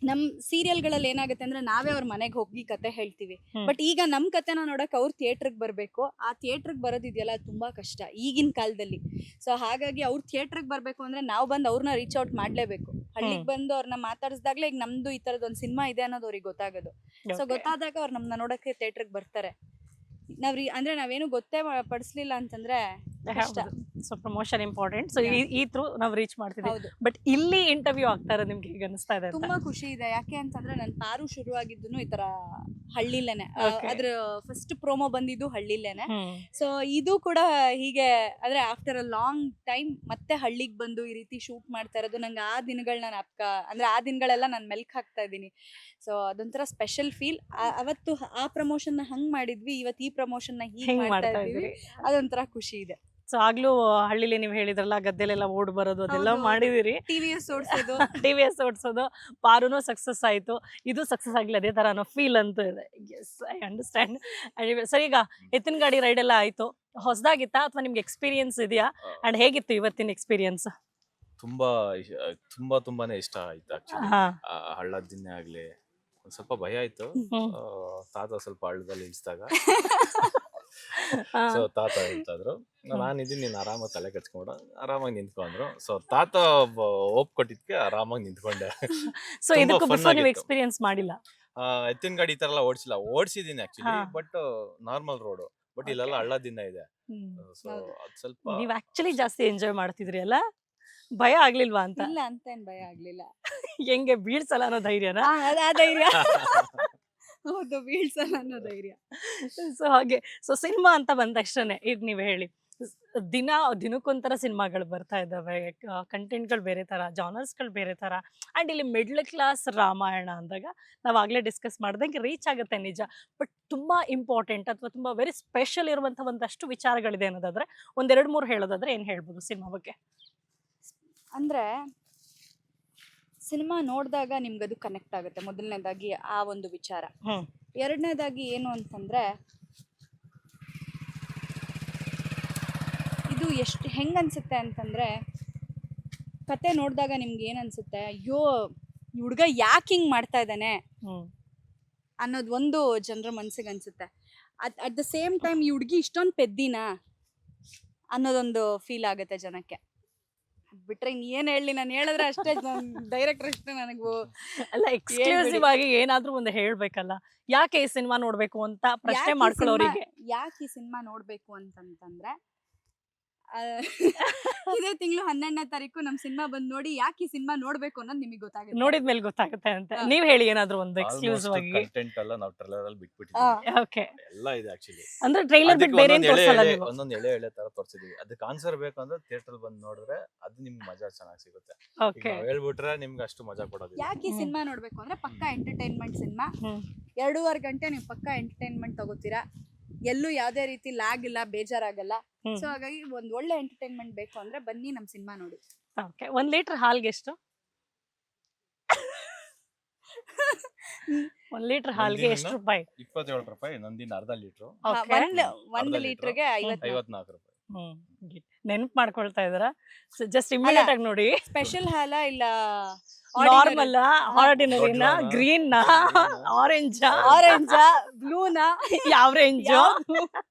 ನಮ್ ಸೀರಿಯಲ್ಗಳಲ್ಲಿ ಏನಾಗುತ್ತೆ ಅಂದ್ರೆ ನಾವೇ ಅವ್ರ ಮನೆಗೆ ಹೋಗಿ ಕತೆ ಹೇಳ್ತೀವಿ. ಬಟ್ ಈಗ ನಮ್ ಕತೆನ ನೋಡಕ್ ಅವ್ರು ಥಿಯೇಟ್ರಿಗೆ ಬರ್ಬೇಕು. ಆ ಥಿಯೇಟ್ರಿಗೆ ಬರೋದಿದೆಯಲ್ಲ ತುಂಬಾ ಕಷ್ಟ ಈಗಿನ ಕಾಲದಲ್ಲಿ. ಸೊ ಹಾಗಾಗಿ ಅವ್ರು ಥಿಯೇಟ್ರಿಗೆ ಬರ್ಬೇಕು ಅಂದ್ರೆ ನಾವು ಬಂದು ಅವ್ರನ್ನ ರೀಚ್ ಔಟ್ ಮಾಡ್ಲೇಬೇಕು. ಹಳ್ಳಿಗೆ ಬಂದು ಅವ್ರನ್ನ ಮಾತಾಡಿಸಿದಾಗ್ಲೇ ಈಗ ನಮ್ದು ಈ ತರದ್ ಒಂದು ಸಿನಿಮಾ ಇದೆ ಅನ್ನೋದು ಅವ್ರಿಗೆ ಗೊತ್ತಾಗೋದು. ಸೊ ಗೊತ್ತಾದಾಗ ಅವ್ರು ನಮ್ನ ನೋಡಕ್ಕೆ ಥಿಯೇಟ್ರಿಗೆ ಬರ್ತಾರೆ. ಅಂದ್ರೆ ನಾವೇನು ಗೊತ್ತೇ ಪಡಿಸ್ಲಿಲ್ಲ ಅಂತಂದ್ರೆ ಕಷ್ಟ. So promotion important. ಸೊ ಈ ಥ್ರೂ ನಾವು ರೀಚ್ ಮಾಡ್ತಿದ್ವಿ. ಹೌದು. ಬಟ್ ಇಲ್ಲಿ ಇಂಟರ್ವ್ಯೂ ಆಗ್ತಾ ಇರೋದು ನಿಮ್ಗೆ ಹೇಗೆ ಅನಿಸ್ತಾ ಇದೆ? ತುಂಬಾ ಖುಷಿ ಇದೆ. ಯಾಕೆ ಅಂತಂದ್ರೆ ನನ್ ಪಾರು ಶುರು ಆಗಿದ್ದು ಈ ತರ ಹಳ್ಳಿಲೇನೆ. ಅದ್ರ ಫಸ್ಟ್ ಪ್ರೋಮೋ ಬಂದಿದ್ದು ಹಳ್ಳಿಲೇನೆ. ಸೊ ಇದು ಕೂಡ ಹೀಗೆ ಅಂದ್ರೆ ಆಫ್ಟರ್ ಅ ಲಾಂಗ್ ಟೈಮ್ ಮತ್ತೆ ಹಳ್ಳಿಗೆ ಬಂದು ಈ ರೀತಿ ಶೂಟ್ ಮಾಡ್ತಾ ಇರೋದು ನಂಗೆ ಆ ದಿನಗಳನ್ನ ಅಂದ್ರೆ ಆ ದಿನಗಳೆಲ್ಲ ನಾನು ಮೆಲ್ಕ್ ಹಾಕ್ತಾ ಇದ್ದೀನಿ. ಸೊ ಅದೊಂಥರ ಸ್ಪೆಷಲ್ ಫೀಲ್. ಅವತ್ತು ಆ ಪ್ರಮೋಷನ್ ನ ಹಂಗ್ ಮಾಡಿದ್ವಿ, ಇವತ್ತು ಈ ಪ್ರಮೋಷನ್ ನ ಹೀಗೆ ಮಾಡ್ತಾ ಇದೀವಿ. ಅದೊಂಥರ ಖುಷಿ ಇದೆ. ಸೊ ಆಗ್ಲೂ ಹಳ್ಳಿಲಿ ನೀವು ಹೇಳಿದ್ರಲ್ಲ ಗದ್ದೆಲೆಲ್ಲ ಓಡ್ ಬರೋದು ಅದೆಲ್ಲ ಮಾಡಿದಿರಿ, ಟಿವಿಎಸ್ ಓಡಿಸೋದು. ಪಾರುನು ಸಕ್ಸಸ್ ಆಯ್ತು, ಇದು ಸಕ್ಸಸ್ ಆಗ್ಲಿ ಅದೇ ತರ ಅನ್ನೋ ಫೀಲ್ ಅಂತೂ ಇದೆ. S, I understand. ಸರ್, ಈಗ ಎತ್ತಿನ ಗಾಡಿ ರೈಡ್ ಎಲ್ಲ ಆಯ್ತು, ಹೊಸದಾಗಿತ್ತಾ ಅಥವಾ ನಿಮ್ಗೆ ಎಕ್ಸ್ಪೀರಿಯನ್ಸ್ ಇದೆಯಾ? ಅಂಡ್ ಹೇಗಿತ್ತು ಇವತ್ತಿನ ಎಕ್ಸ್ಪೀರಿಯನ್ಸ್? ತುಂಬಾನೇ ಇಷ್ಟ ಆಯ್ತು ಆಕ್ಚುಲಿ. ಹಳ್ಳದ ದಿನ ಆಗ್ಲಿ ಒಂದ್ ಸ್ವಲ್ಪ ಭಯ ಆಯ್ತು. ತಾತ ಸ್ವಲ್ಪ ಹಳ್ಳದಲ್ಲಿ ಇಳಿಸಿದಾಗ ಸೊ ತಾತ ಹೇಳ್ತಾ ಇದ್ರು, ನಾನಿದ್ದೀನಿ, ನೀನ್ ಆರಾಮಾಗಿ ತಲೆ ಕೆಡ್ಸ್ಕೊಂಡ ಆರಾಮಾಗಿ ನಿಂತ್ಕೊಂಡ್ರು. ಸೊ ತಾತ ಓಪ್ ಕೊಟ್ಟಿದ್ಕೆ ಆರಾಮಾಗಿ ನಿಂತ್ಕೊಂಡೆ. ಸೊ ಇದಕ್ಕೂ ಬಿಫೋರ್ ನೀವು ಎಕ್ಸ್ಪೀರಿಯನ್ಸ್ ಮಾಡಿಲ್ಲ? ಎತ್ತಿನ ಗಾಡಿ ಈ ತರ ಎಲ್ಲ ಓಡಿಸಿದೀನಿ actually, but normal road. But ಇಲ್ಲೆಲ್ಲ ಹಳ್ಳ ದಿನ ಇದೆ. ಸೊ ಅದ್ ಸ್ವಲ್ಪ ನೀವ್ ಆಕ್ಚುಲಿ ಜಾಸ್ತಿ ಎಂಜಾಯ್ ಮಾಡ್ತಿದ್ರಿ ಅಲ್ಲ? ಭಯ ಆಗ್ಲಿಲ್ವಾ ಅಂತ? ಇಲ್ಲ ಅಂತ ಏನ್ ಭಯ ಆಗ್ಲಿಲ್ಲ. ಹೆಂಗೆ ಬೀಳ್ಸಲ್ಲ ಅನ್ನೋ ಧೈರ್ಯನಾ? ಆ ಧೈರ್ಯ. ಹೌದು, ಬೀಳ್ಸಲ್ಲ ಅನ್ನೋ ಧೈರ್ಯ. ಸೊ ಹಾಗೆ. ಸೊ ಸಿನಿಮಾ ಅಂತ ಬಂದ ತಕ್ಷಣ ಈಗ ನೀವು ಹೇಳಿ, ದಿನಕ್ಕೊಂಥರ ಸಿನಿಮಾಗಳು ಬರ್ತಾ ಇದ್ದಾವೆ, ಕಂಟೆಂಟ್ಗಳು ಬೇರೆ ಥರ, ಜಾನರ್ಸ್ಗಳು ಬೇರೆ ಥರ. ಆ್ಯಂಡ್ ಇಲ್ಲಿ ಮಿಡ್ಲ್ ಕ್ಲಾಸ್ ರಾಮಾಯಣ ಅಂದಾಗ ನಾವು ಆಗಲೇ ಡಿಸ್ಕಸ್ ಮಾಡ್ದಂಗೆ ರೀಚ್ ಆಗುತ್ತೆ ನಿಜ. ಬಟ್ ತುಂಬ ಇಂಪಾರ್ಟೆಂಟ್ ಅಥವಾ ತುಂಬ ವೆರಿ ಸ್ಪೆಷಲ್ ಇರುವಂಥ ಒಂದಷ್ಟು ವಿಚಾರಗಳಿದೆ ಅನ್ನೋದಾದರೆ ಒಂದೆರಡು ಮೂರು ಹೇಳೋದಾದರೆ ಏನು ಹೇಳ್ಬೋದು ಸಿನಿಮಾ ಬಗ್ಗೆ? ಅಂದ್ರೆ ಸಿನಿಮಾ ನೋಡಿದಾಗ ನಿಮ್ಗದು ಕನೆಕ್ಟ್ ಆಗುತ್ತೆ. ಮೊದಲನೇದಾಗಿ ಆ ಒಂದು ವಿಚಾರ. ಎರಡನೇದಾಗಿ ಏನು ಅಂತಂದ್ರೆ, ಇದು ಎಷ್ಟು ಹೆಂಗ್ ಅನ್ಸುತ್ತೆ ಅಂತಂದ್ರೆ, ಕತೆ ನೋಡಿದಾಗ ನಿಮ್ಗೆ ಏನ್ ಅನ್ಸುತ್ತೆ, ಅಯ್ಯೋ ಈ ಹುಡ್ಗ ಯಾಕೆ ಹಿಂಗ್ ಮಾಡ್ತಾ ಇದ್ದಾನೆ ಅನ್ನೋದು ಒಂದು ಜನರ ಮನ್ಸಿಗೆ ಅನ್ಸುತ್ತೆ. ಅಟ್ ದ ಸೇಮ್ ಟೈಮ್ ಈ ಹುಡ್ಗಿ ಇಷ್ಟೊಂದು ಪೆದ್ದಿನ ಅನ್ನೋದೊಂದು ಫೀಲ್ ಆಗುತ್ತೆ ಜನಕ್ಕೆ. ಬಿಟ್ರೆ ಏನ್ ಹೇಳಿ, ನಾನು ಹೇಳಿದ್ರೆ ಅಷ್ಟೇ, ಡೈರೆಕ್ಟರ್ ಅಷ್ಟೇ ನನಗೂ ಅಲ್ಲ, ಎಕ್ಸ್ಕ್ಲೂಸಿವ್ ಆಗಿ ಏನಾದ್ರೂ ಒಂದು ಹೇಳ್ಬೇಕಲ್ಲ, ಯಾಕೆ ಈ ಸಿನಿಮಾ ನೋಡ್ಬೇಕು ಅಂತ ಪ್ರಶ್ನೆ ಮಾಡ್ಕೊಳ್ಳೋರಿಗೆ. ಯಾಕೆ ಈ ಸಿನಿಮಾ ನೋಡ್ಬೇಕು ಅಂತಂತಂದ್ರೆ, ಇದೇ ತಿಂಗಳು 12ನೇ ತಾರೀಕು ನಮ್ ಸಿನಿಮಾ ಬಂದ್ ನೋಡಿ ಯಾಕೆ ಈ ಸಿನಿಮಾ ನೋಡ್ಬೇಕು ಅನ್ನೋದು ನಿಮಗೆ ಗೊತ್ತಾಗುತ್ತೆ. ನೋಡಿದ್ಮೇಲೆ ಗೊತ್ತಾಗುತ್ತೆ ಅಂತ. ಹಾ. ನೀವ್ ಹೇಳಿ ಏನಾದ್ರು ಒಂದು ಎಕ್ಸ್ಕ್ಲೂಸಿವ್ ಆಲ್ಮೋಸ್ಟ್ ಆಗಿ. ಕಂಟೆಂಟ್ ಎಲ್ಲ ನಾವು ಟ್ರೈಲರ್ ಅಲ್ಲಿ ಬಿಟ್ಬಿಟ್ಟಿದ್ದೀವಿ. ಓಕೆ, ಎಲ್ಲ ಇದೆ ಆಕ್ಚುಲಿ. ಅಂದ್ರೆ ಟ್ರೈಲರ್ ಬಿಟ್ಟು ಬೇರೆ ಏನ್ ತೋರ್ಸಲ್ಲ ನೀವು? ಒಂದೊಂದು ಎಳೆ ತರ ತೋರಿಸಿದೀವಿ. ಅದಕ್ಕೆ ಆನ್ಸರ್ ಬೇಕು ಅಂದ್ರೆ ಥಿಯೇಟರ್ ಬಂದು ನೋಡಿದ್ರೆ ಅದು ನಿಮ್ಗೆ ಮಜಾ ಚೆನ್ನಾಗಿ ಸಿಗುತ್ತೆ. ಈಗ ಓಕೆ, ನಾವ್ ಹೇಳ್ಬಿಟ್ರೆ ನಿಮ್ಗೆ ಅಷ್ಟು ಮಜಾ ಕೊಡೋದಿಲ್ಲ. ಯಾಕೆ ಈ ಸಿನಿಮಾ ನೋಡ್ಬೇಕು ಅಂದ್ರೆ ಪಕ್ಕಾ ಎಂಟರ್ಟೈನ್ಮೆಂಟ್ ಸಿನಿಮಾ. ಹ್ಮ್ 2.5 ಗಂಟೆ ನೀವು ಪಕ್ಕಾ ಎಂಟರ್ಟೈನ್ಮೆಂಟ್ ತಗೋತೀರಾ. ಎಲ್ಲೂ ಯಾವ್ದೇ ರೀತಿ ಲ್ಯಾಗ್ ಇಲ್ಲ, ಬೇಜಾರಾಗಲ್ಲ. ಹ್ಮ್. ಸೊ ಹಾಗಾಗಿ ಒಂದ್ ಒಳ್ಳೆ ಎಂಟರ್ಟೈನ್ಮೆಂಟ್ ಬೇಕು ಅಂದ್ರೆ ಬನ್ನಿ ನಮ್ ಸಿನಿಮಾ ನೋಡಿ. ಓಕೆ. 1 ಲೀಟರ್ ಹಾಲ್ಗೆ ಎಷ್ಟು? 1 ಲೀಟರ್ ಹಾಲ್ಗೆ ಎಷ್ಟು ರೂಪಾಯಿ? 27 ರೂಪಾಯಿ. ನಂದಿನ ಅರ್ಧ ಲೀಟ್ರು ಓಕೆ. ಒಂದ್ ಲೀಟರ್ಗೆ 54 ರೂಪಾಯಿ. ನೆನ್ಪ್ ಮಾಡ್ಕೊಳ್ತಾ ಇದಾರ? ಜಸ್ಟ್ ಇಮಿಡಿಯೇಟ್ ಆಗಿ ನೋಡಿ. ಸ್ಪೆಷಲ್ ಹಾಲ ಇಲ್ಲ ನಾರ್ಮಲ್, ಆರ್ಡಿನರಿನ, ದೊಡ್ಡ ಗ್ರೀನ್, ಆರೆಂಜ್, ಆರೆಂಜ್, ಬ್ಲೂನ, ಯಾವ ರೇಂಜ್?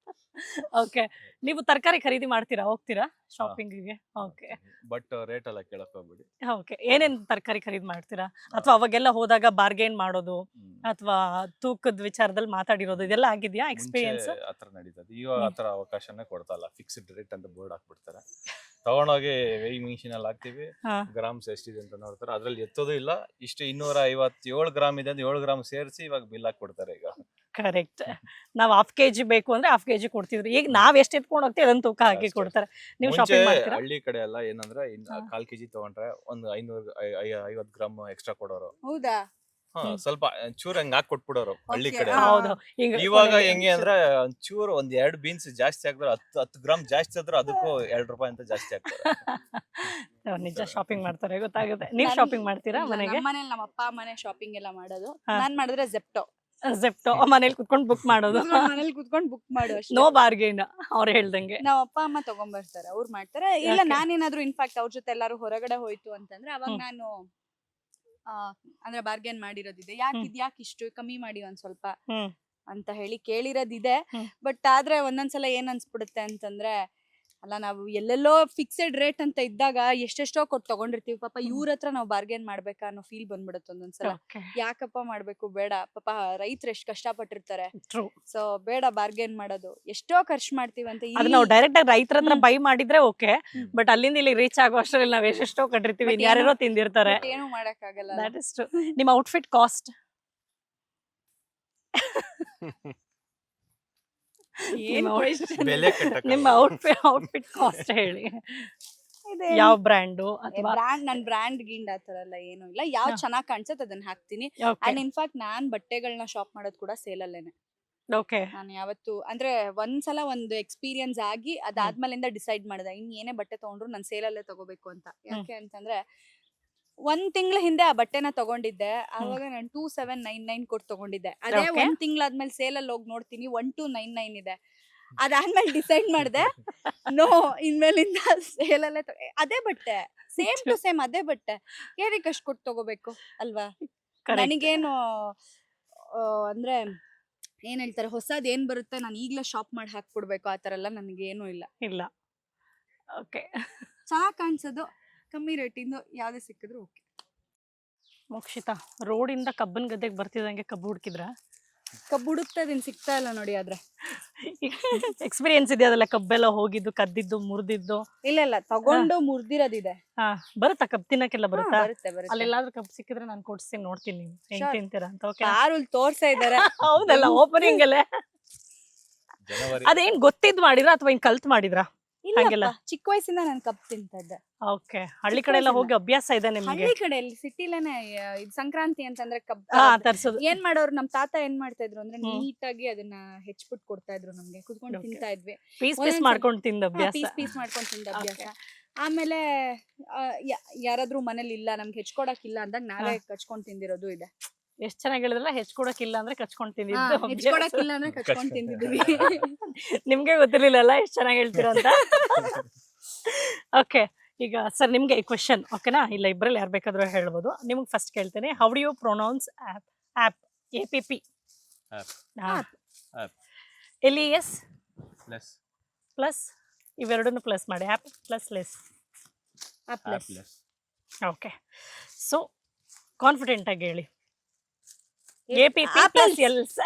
ಓಕೆ. ನೀವು ತರಕಾರಿ ಖರೀದಿ ಮಾಡ್ತೀರಾ? ಹೋಗ್ತೀರಾ ಶಾಪಿಂಗಿಗೆ? ಓಕೆ, ಬಟ್ ರೇಟ್ ಎಲ್ಲ ಕೇಳಕ್ ಹೋಗ್ಬಿಡಿ. ಓಕೆ. ಏನೇನ್ ತರಕಾರಿ ಖರೀದಿ ಮಾಡ್ತೀರಾ? ಅಥವಾ ಅವಾಗೆಲ್ಲ ಹೋದಾಗ ಬಾರ್ಗೇನ್ ಮಾಡೋದು ಅಥವಾ ತೂಕದ ವಿಚಾರದಲ್ಲಿ ಮಾತಾಡಿರೋದು ಇದೆಲ್ಲ ಆಗಿದ್ಯಾ ಎಕ್ಸ್ಪೀರಿಯನ್ಸ್? ಮುಂಚೆ ಆತರ ನಡೀತದೆ. ಇವಾಗ ಆತರ ಅವಕಾಶನೇ ಕೊಡ್ತಾ ಇಲ್ಲ. ಫಿಕ್ಸ್ಡ್ ರೇಟ್ ಅಂತ ಬೋರ್ಡ್ ಹಾಕ್ಬಿಡ್ತಾರೆ. ತಗೊಂಡೋಗಿ ವೇಯಿಂಗ್ ಮಿಷಿನ್ ಅಲ್ಲಿ ಹಾಕ್ತಿವಿ. ಹಾ. ಗ್ರಾಮ್ಸ್ ಎಷ್ಟಿದೆ ಅಂತ ನೋಡ್ತಾರೆ. ಅದ್ರಲ್ಲಿ ಎತ್ತೋದು ಇಲ್ಲ. ಇಷ್ಟು 257 ಗ್ರಾಮ್ ಇದೆ ಅಂದ್ರೆ 7 ಗ್ರಾಮ್ ಸೇರಿಸಿ ಇವಾಗ ಬಿಲ್ ಹಾಕ್ಬಿಡ್ತಾರೆ ಈಗ. ಕರೆಕ್ಟ್. ನಾವ್ ಹಾಫ್ ಕೆಜಿ ಬೇಕು ಅಂದ್ರೆ ಹಾಫ್ ಕೆಜಿ ಕೊಡ್ತಿದ್ರು. ಈಗ ನಾವ್ ಎಷ್ಟು ಎತ್ಕೊಂಡು ಹೋಗ್ತೀವಿ ಅದನ್ನ ತೂಕ ಹಾಕಿ ಅಷ್ಟೇ. ಕೊಡ್ತಾರೆ. ನೀವು ಮುಂಚೆ ಶಾಪಿಂಗ್ ಮಾಡ್ತೀರಾ? ಹಳ್ಳಿ ಕಡೆ ಎಲ್ಲ ಏನಂದ್ರೆ ಹಾ. 1/4 ಕೆಜಿ ತಗೊಂಡ್ರೆ ಒಂದು 550 ಗ್ರಾಮ್ ಎಕ್ಸ್ಟ್ರಾ ಕೊಡೋರು. ಹೌದಾ? ಸ್ವಲ್ಪ ಚೂರ್ ಹಂಗ ಹಾಕಿ ಕೊಟ್ಬಿಡೋರು ಹಳ್ಳಿ Okay, ಕಡೆ. ಹಾ. ಹೌದು. ಈಗ ಇವಾಗ ಹೆಂಗೆ ಅಂದ್ರೆ ಚೂರ್ ಒಂದ್ 2 ಬೀನ್ಸ್ ಜಾಸ್ತಿ ಹಾಕಿದ್ರೆ 10 ಗ್ರಾಮ್ ಜಾಸ್ತಿ ಆದ್ರೆ ಅದಕ್ಕೂ 2 ರೂಪಾಯಿ ಅಂತ ಜಾಸ್ತಿ ಹಾಕ್ತಾರೆ. ಅವ್ರು ನಿಜ ಶಾಪಿಂಗ್ ಮಾಡ್ತಾರೆ, ಗೊತ್ತಾಗುತ್ತೆ. ನೀವ್ ನನ್- ಶಾಪಿಂಗ್ ಮಾಡ್ತೀರಾ ಇಲ್ಲ, ಮನೆಗೆ? ನಮ್ಮ ಮನೇಲಿ ನಮ್ಮ ಅಪ್ಪ ಮನೆ ಶಾಪಿಂಗ್ ಎಲ್ಲ ಮಾಡೋದು. ಹಾ. ನಾನ್ ಮಾಡಿದ್ರೆ ಜೆಪ್ಟೋ. ಜೆಪ್ಟೋ ಮನೇಲಿ ಕುತ್ಕೊಂಡು ಬುಕ್ ಮಾಡೋದು. ಮನೇಲಿ ಕುತ್ಕೊಂಡು ಬುಕ್ ಮಾಡು ಅಷ್ಟೇ. ನೋ ಬಾರ್ಗೇನ್ ಅವ್ರು ಹೇಳ್ದಂಗೆ. ನಾವ್ ಅಪ್ಪ ಅಮ್ಮ ತಗೊಂಡ್ಬರ್ತಾರೆ, ಅವ್ರು ಮಾಡ್ತಾರೆ. ಇಲ್ಲ Okay. ನಾನೇನಾದ್ರೂ ಇನ್ಫ್ಯಾಕ್ಟ್ ಅವ್ರ ಜೊತೆ ಎಲ್ಲಾರು ಹೊರಗಡೆ ಹೋಯ್ತು ಅಂತಂದ್ರೆ ಅವಾಗ ಹ್ಮ್. ನಾನು ಅಂದ್ರೆ ಬಾರ್ಗೇನ್ ಮಾಡಿರೋದಿದೆ. ಯಾಕೆ ಹ್ಮ್. ಇದ್ಯಾಕೆ ಇಷ್ಟು ಕಮ್ಮಿ ಮಾಡಿ ಒಂದ್ ಸ್ವಲ್ಪ ಹ್ಮ್ ಅಂತ ಹೇಳಿ ಕೇಳಿರೋದಿದೆ. ಹ್ಮ್. ಬಟ್ ಆದ್ರೆ ಒಂದೊಂದ್ಸಲ ಏನ್ ಅನ್ಸ್ಬಿಡುತ್ತೆ ಅಂತಂದ್ರೆ, ಅಲ್ಲ ನಾವು ಎಲ್ಲೆಲ್ಲೋ ಫಿಕ್ಸೆಡ್ ರೇಟ್ ಅಂತ ಇದ್ದಾಗ ಎಷ್ಟೆಷ್ಟೋ ಕೊಟ್ಟು ತಗೊಂಡಿರ್ತೀವಿ. ಪಾಪ ಇವ್ರ ಹತ್ರ ನಾವು ಬಾರ್ಗೇನ್ ಮಾಡ್ಬೇಕಾ ಅನ್ನೋ ಫೀಲ್ ಬಂದ್ಬಿಡುತ್ತೆ ಒಂದೊಂದ್ಸಲ. ಓಕೆ, ಯಾಕಪ್ಪ ಮಾಡ್ಬೇಕು, ಬೇಡ. ಪಾಪ ರೈತರು ಎಷ್ಟು ಕಷ್ಟಪಟ್ಟಿರ್ತಾರೆ. ಟ್ರೂ. ಸೊ ಬೇಡ ಬಾರ್ಗೇನ್ ಮಾಡೋದು. ಎಷ್ಟೋ ಖರ್ಚು ಮಾಡ್ತೀವಿ ಅಂತ ಅದು ನಾವು ಡೈರೆಕ್ಟ್ ಆಗಿ ರೈತರ ಹತ್ರ ಹ್ಮ್. ಬೈ ಮಾಡಿದ್ರೆ ಓಕೆ. ಹ್ಮ್. ಬಟ್ ಅಲ್ಲಿಂದ ಇಲ್ಲಿ ರೀಚ್ ಆಗೋ ಅಷ್ಟರಲ್ಲಿ ನಾವ್ ಎಷ್ಟೆಷ್ಟೋ ಕಟ್ಟಿರ್ತೀವಿ, But ಯಾರ್ಯಾರೋ ತಿಂದಿರ್ತಾರೆ. ಏನು ಮಾಡಕ್ ಆಗಲ್ಲ. That is true. ನಿಮ್ಮ ಔಟ್ಫಿಟ್ ಕಾಸ್ಟ್ ಏನ್ ನಿಮ್ಮ question? ಬೆಲೆ ಕಟ್ಟಕ್ಕೆ ನಿಮ್ಮ ಔಟ್ಫಿಟ್ ಕಾಸ್ಟ್ ಹೇಳಿ. ಇದೆ. ಯಾವ ಬ್ರ್ಯಾಂಡು ಅಥವಾ? ಬ್ರ್ಯಾಂಡ್, ನನ್ ಬ್ರ್ಯಾಂಡ್ ಗಿಂಡ್ ಆತರ ಎಲ್ಲ ಏನು ಇಲ್ಲ. ಯಾವ್ ಹಾ. ಚೆನ್ನಾಗ್ ಕಾಣಿಸುತ್ತೆ ಅದನ್ನ ಹಾಕ್ತೀನಿ. ಓಕೆ, ಅಂಡ್ ಇನ್ಫ್ಯಾಕ್ಟ್ ನಾನ್ ಬಟ್ಟೆಗಳನ್ನ ಶಾಪ್ ಮಾಡೋದು ಕೂಡ ಸೇಲ್ ಅಲ್ಲೇನೆ. ಓಕೆ. ನಾನು ಯಾವತ್ತು ಅಂದ್ರೆ ಒಂದ್ಸಲ ಒಂದು ಎಕ್ಸ್ಪೀರಿಯನ್ಸ್ ಆಗಿ ಅದಾದ್ಮೇಲಿಂದ ಡಿಸೈಡ್ ಮಾಡಿದೆ ಇನ್ ಏನೇ ಬಟ್ಟೆ ತಗೊಂಡ್ರು ನಾನು ಸೇಲ್ ಅಲ್ಲೇ ತಗೋಬೇಕು ಅಂತ. ಯಾಕೆ ಅಂತಂದ್ರೆ 1 ತಿಂಗಳ ಹಿಂದೆ ಆ ಬಟ್ಟೆನ ತಗೊಂಡಿದ್ದೆ. ಆವಾಗ ನಾನು 2799 ಕೊಟ್ಟು ತಗೊಂಡಿದ್ದೆ. ಅದೇ Okay. 1 ತಿಂಗಳಾದ್ಮೇಲೆ ಸೇಲ್ ಅಲ್ಲಿ ಹೋಗಿ ನೋಡ್ತೀನಿ 1299 ಇದೆ. ಅದಾದ್ಮೇಲೆ ಡಿಸೈಡ್ ಮಾಡಿದೆ, ನೋ ಇನ್ಮೇಲಿಂದ ಸೇಲ್ ಅಲ್ಲೇ ಅದೇ ಬಟ್ಟೆ, ಸೇಮ್ ಟು ಸೇಮ್ ಅದೇ ಬಟ್ಟೆ, ಏನಕ್ಕೆ ಅಷ್ಟು ಕೊಟ್ಟು ತಗೋಬೇಕು ಅಲ್ವಾ? Correct. ನನಗೇನು ಅಂದ್ರೆ ಏನ್ ಹೇಳ್ತಾರೆ, ಹೊಸದ್ ಏನ್ ಬರುತ್ತೆ ನಾನು ಈಗ್ಲೇ ಶಾಪ್ ಮಾಡಿ ಹಾಕ್ಬಿಡ್ಬೇಕು ಆ ತರ ಎಲ್ಲ ನನಗೇನು ಇಲ್ಲ. ಇಲ್ಲ. ಓಕೆ. ಚೆನ್ನಾಗ್ ಕಾಣಿಸೋದು, ಕಮ್ಮಿ ರೇಟಿಂದು ಯಾವ್ದೇ ಸಿಕ್ಕಿದ್ರು ಓಕೆ. ಮೋಕ್ಷಿತಾ, ರೋಡಿಂದ ಕಬ್ಬನ್ ಗದ್ದೆಗೆ ಬರ್ತಿದಂಗೆ ಕಬ್ಬು ಹುಡುಕಿದ್ರ? ಕಬ್ಬು ಹುಡುಕ್ತಾ ಇದೀನಿ, ಸಿಗ್ತಾ ಇಲ್ಲ ನೋಡಿ. ಆದ್ರೆ ಎಕ್ಸ್ಪೀರಿಯನ್ಸ್ ಇದೆ ಅದೆಲ್ಲ, ಕಬ್ಬೆಲ್ಲ ಹೋಗಿದ್ದು, ಕದ್ದಿದ್ದು, ಮುರಿದಿದ್ದು? ಇಲ್ಲ ತಗೊಂಡು ಮುರ್ದಿರೋದಿದೆ. ಹಾ, ಬರುತ್ತಾ ಕಬ್ಬು ತಿನ್ನಕ್ಕೆಲ್ಲ ಬರುತ್ತಾ? ಬರುತ್ತೆ ಬರುತ್ತೆ. ಅಲ್ಲೆಲ್ಲಾದ್ರೂ ಕಬ್ಬು ಸಿಕ್ಕಿದ್ರೆ ನಾನು ಕೊಡ್ಸ್ತೀನಿ, ನೋಡ್ತೀನಿ ನೀವು ಹೆಂಗ್ Sure. ತಿಂತೀರಾ ಅಂತ. ಓಕೆ. ಕಾರುಲ್ ತೋರ್ಸಾ ಇದಾರೆ. ಹೌದಲ್ಲ, ಓಪನಿಂಗ್ ಅಲ್ಲೇ. ಜನವರಿ ಅದೇನ್ ಗೊತ್ತಿದ್ ಮಾಡಿದ್ರ ಅಥವಾ ಹಿಂಗ್ ಕಲ್ತ್ ಮಾಡಿದ್ರ? ಹಂಗೆಲ್ಲ? ಇಲ್ಲಪ್ಪ, ಚಿಕ್ಕ ವಯಸ್ಸಿಂದ ನಾನು ಕಬ್ಬು ತಿಂತಾ ಇದ್ದೆ. ಓಕೆ. ಹಳ್ಳಿ ಕಡೆ ಎಲ್ಲ ಹೋಗಿ ಅಭ್ಯಾಸ ಇದೆ ನಿಮ್ಗೆ? ಹಳ್ಳಿ ಕಡೆ ಸಿಟಿಲೇನೆ ಇದು ಸಂಕ್ರಾಂತಿ ಅಂತಂದ್ರೆ ಕಬ್ಬು ಹಾ, ತರ್ಸೋದು. ಏನ್ ಮಾಡೋರು, ನಮ್ ತಾತ ಏನ್ ಮಾಡ್ತಾ ಇದ್ರು ಅಂದ್ರೆ ಹ್ಮ್. ನೀಟಾಗಿ ಅದನ್ನ ಹೆಚ್ಚಿಬಿಟ್ಟು ಕೊಡ್ತಾ ಇದ್ರು ನಮ್ಗೆ. ಕುತ್ಕೊಂಡು Okay. ತಿಂತಾ ಇದ್ವಿ. ಪೀಸ್ ಒಂದೊಂದ್ಸಲ- ಮಾಡ್ಕೊಂಡು ತಿಂದ ಅಭ್ಯಾಸ. ಪೀಸ್ ಮಾಡ್ಕೊಂಡು ತಿಂದ ಅಭ್ಯಾಸ. Okay. ಆಮೇಲೆ ಯಾರಾದ್ರೂ ಮನೇಲಿ ಇಲ್ಲ, ನಮ್ಗೆ ಹೆಚ್ಕೊಡಕ್ಕಿಲ್ಲ ಅಂದಾಗ ನಾವೇ ಕಚ್ಕೊಂಡ್ ತಿಂದಿರೋದು ಇದೆ. ಎಷ್ಟ್ ಚೆನ್ನಾಗಿ ಹೇಳಿದ್ರಲ್ಲ, ಹೆಚ್ಕೊಡಕ್ಕಿಲ್ಲ ಅಂದ್ರೆ ಕಚ್ಕೊಂಡ್ ತಿಂದಿದ್ದು ಅಭ್ಯಾಸ. ಹೆಚ್ಕೊಡಕ್ಕಿಲ್ಲ ಅಂದ್ರೆ ಕಚ್ಕೊಂಡ್ ತಿಂದಿದ್ವಿ. ನಿಮ್ಗೆ ಗೊತ್ತಿರ್ಲಿಲ್ಲಲ್ಲ ಎಷ್ಟ್ ಚೆನ್ನಾಗಿ ಹೇಳ್ತೀರಾ ಅಂತ. ಓಕೆ. ಈಗ ಸರ್ ನಿಮ್ಗೆ ಈ ಕ್ವೆಶನ್ ಓಕೆನಾ? ಇಲ್ಲ ಇಬ್ಬರಲ್ಲಿ ಯಾರು ಬೇಕಾದ್ರೂ ಹೇಳ್ಬೋದು. ನಿಮ್ಗೆ ಫಸ್ಟ್ ಕೇಳ್ತೇನೆ, how do you pronounce app? APP. App. LES plus plus ಇವೆರಡನ್ನು ಪ್ಲಸ್ ಮಾಡಿ, app plus less. Plus okay. So confident ಆಗಿ ಹೇಳಿ. APP Apples. ಪ್ಲಸ್ ಎಲ್ಸ್.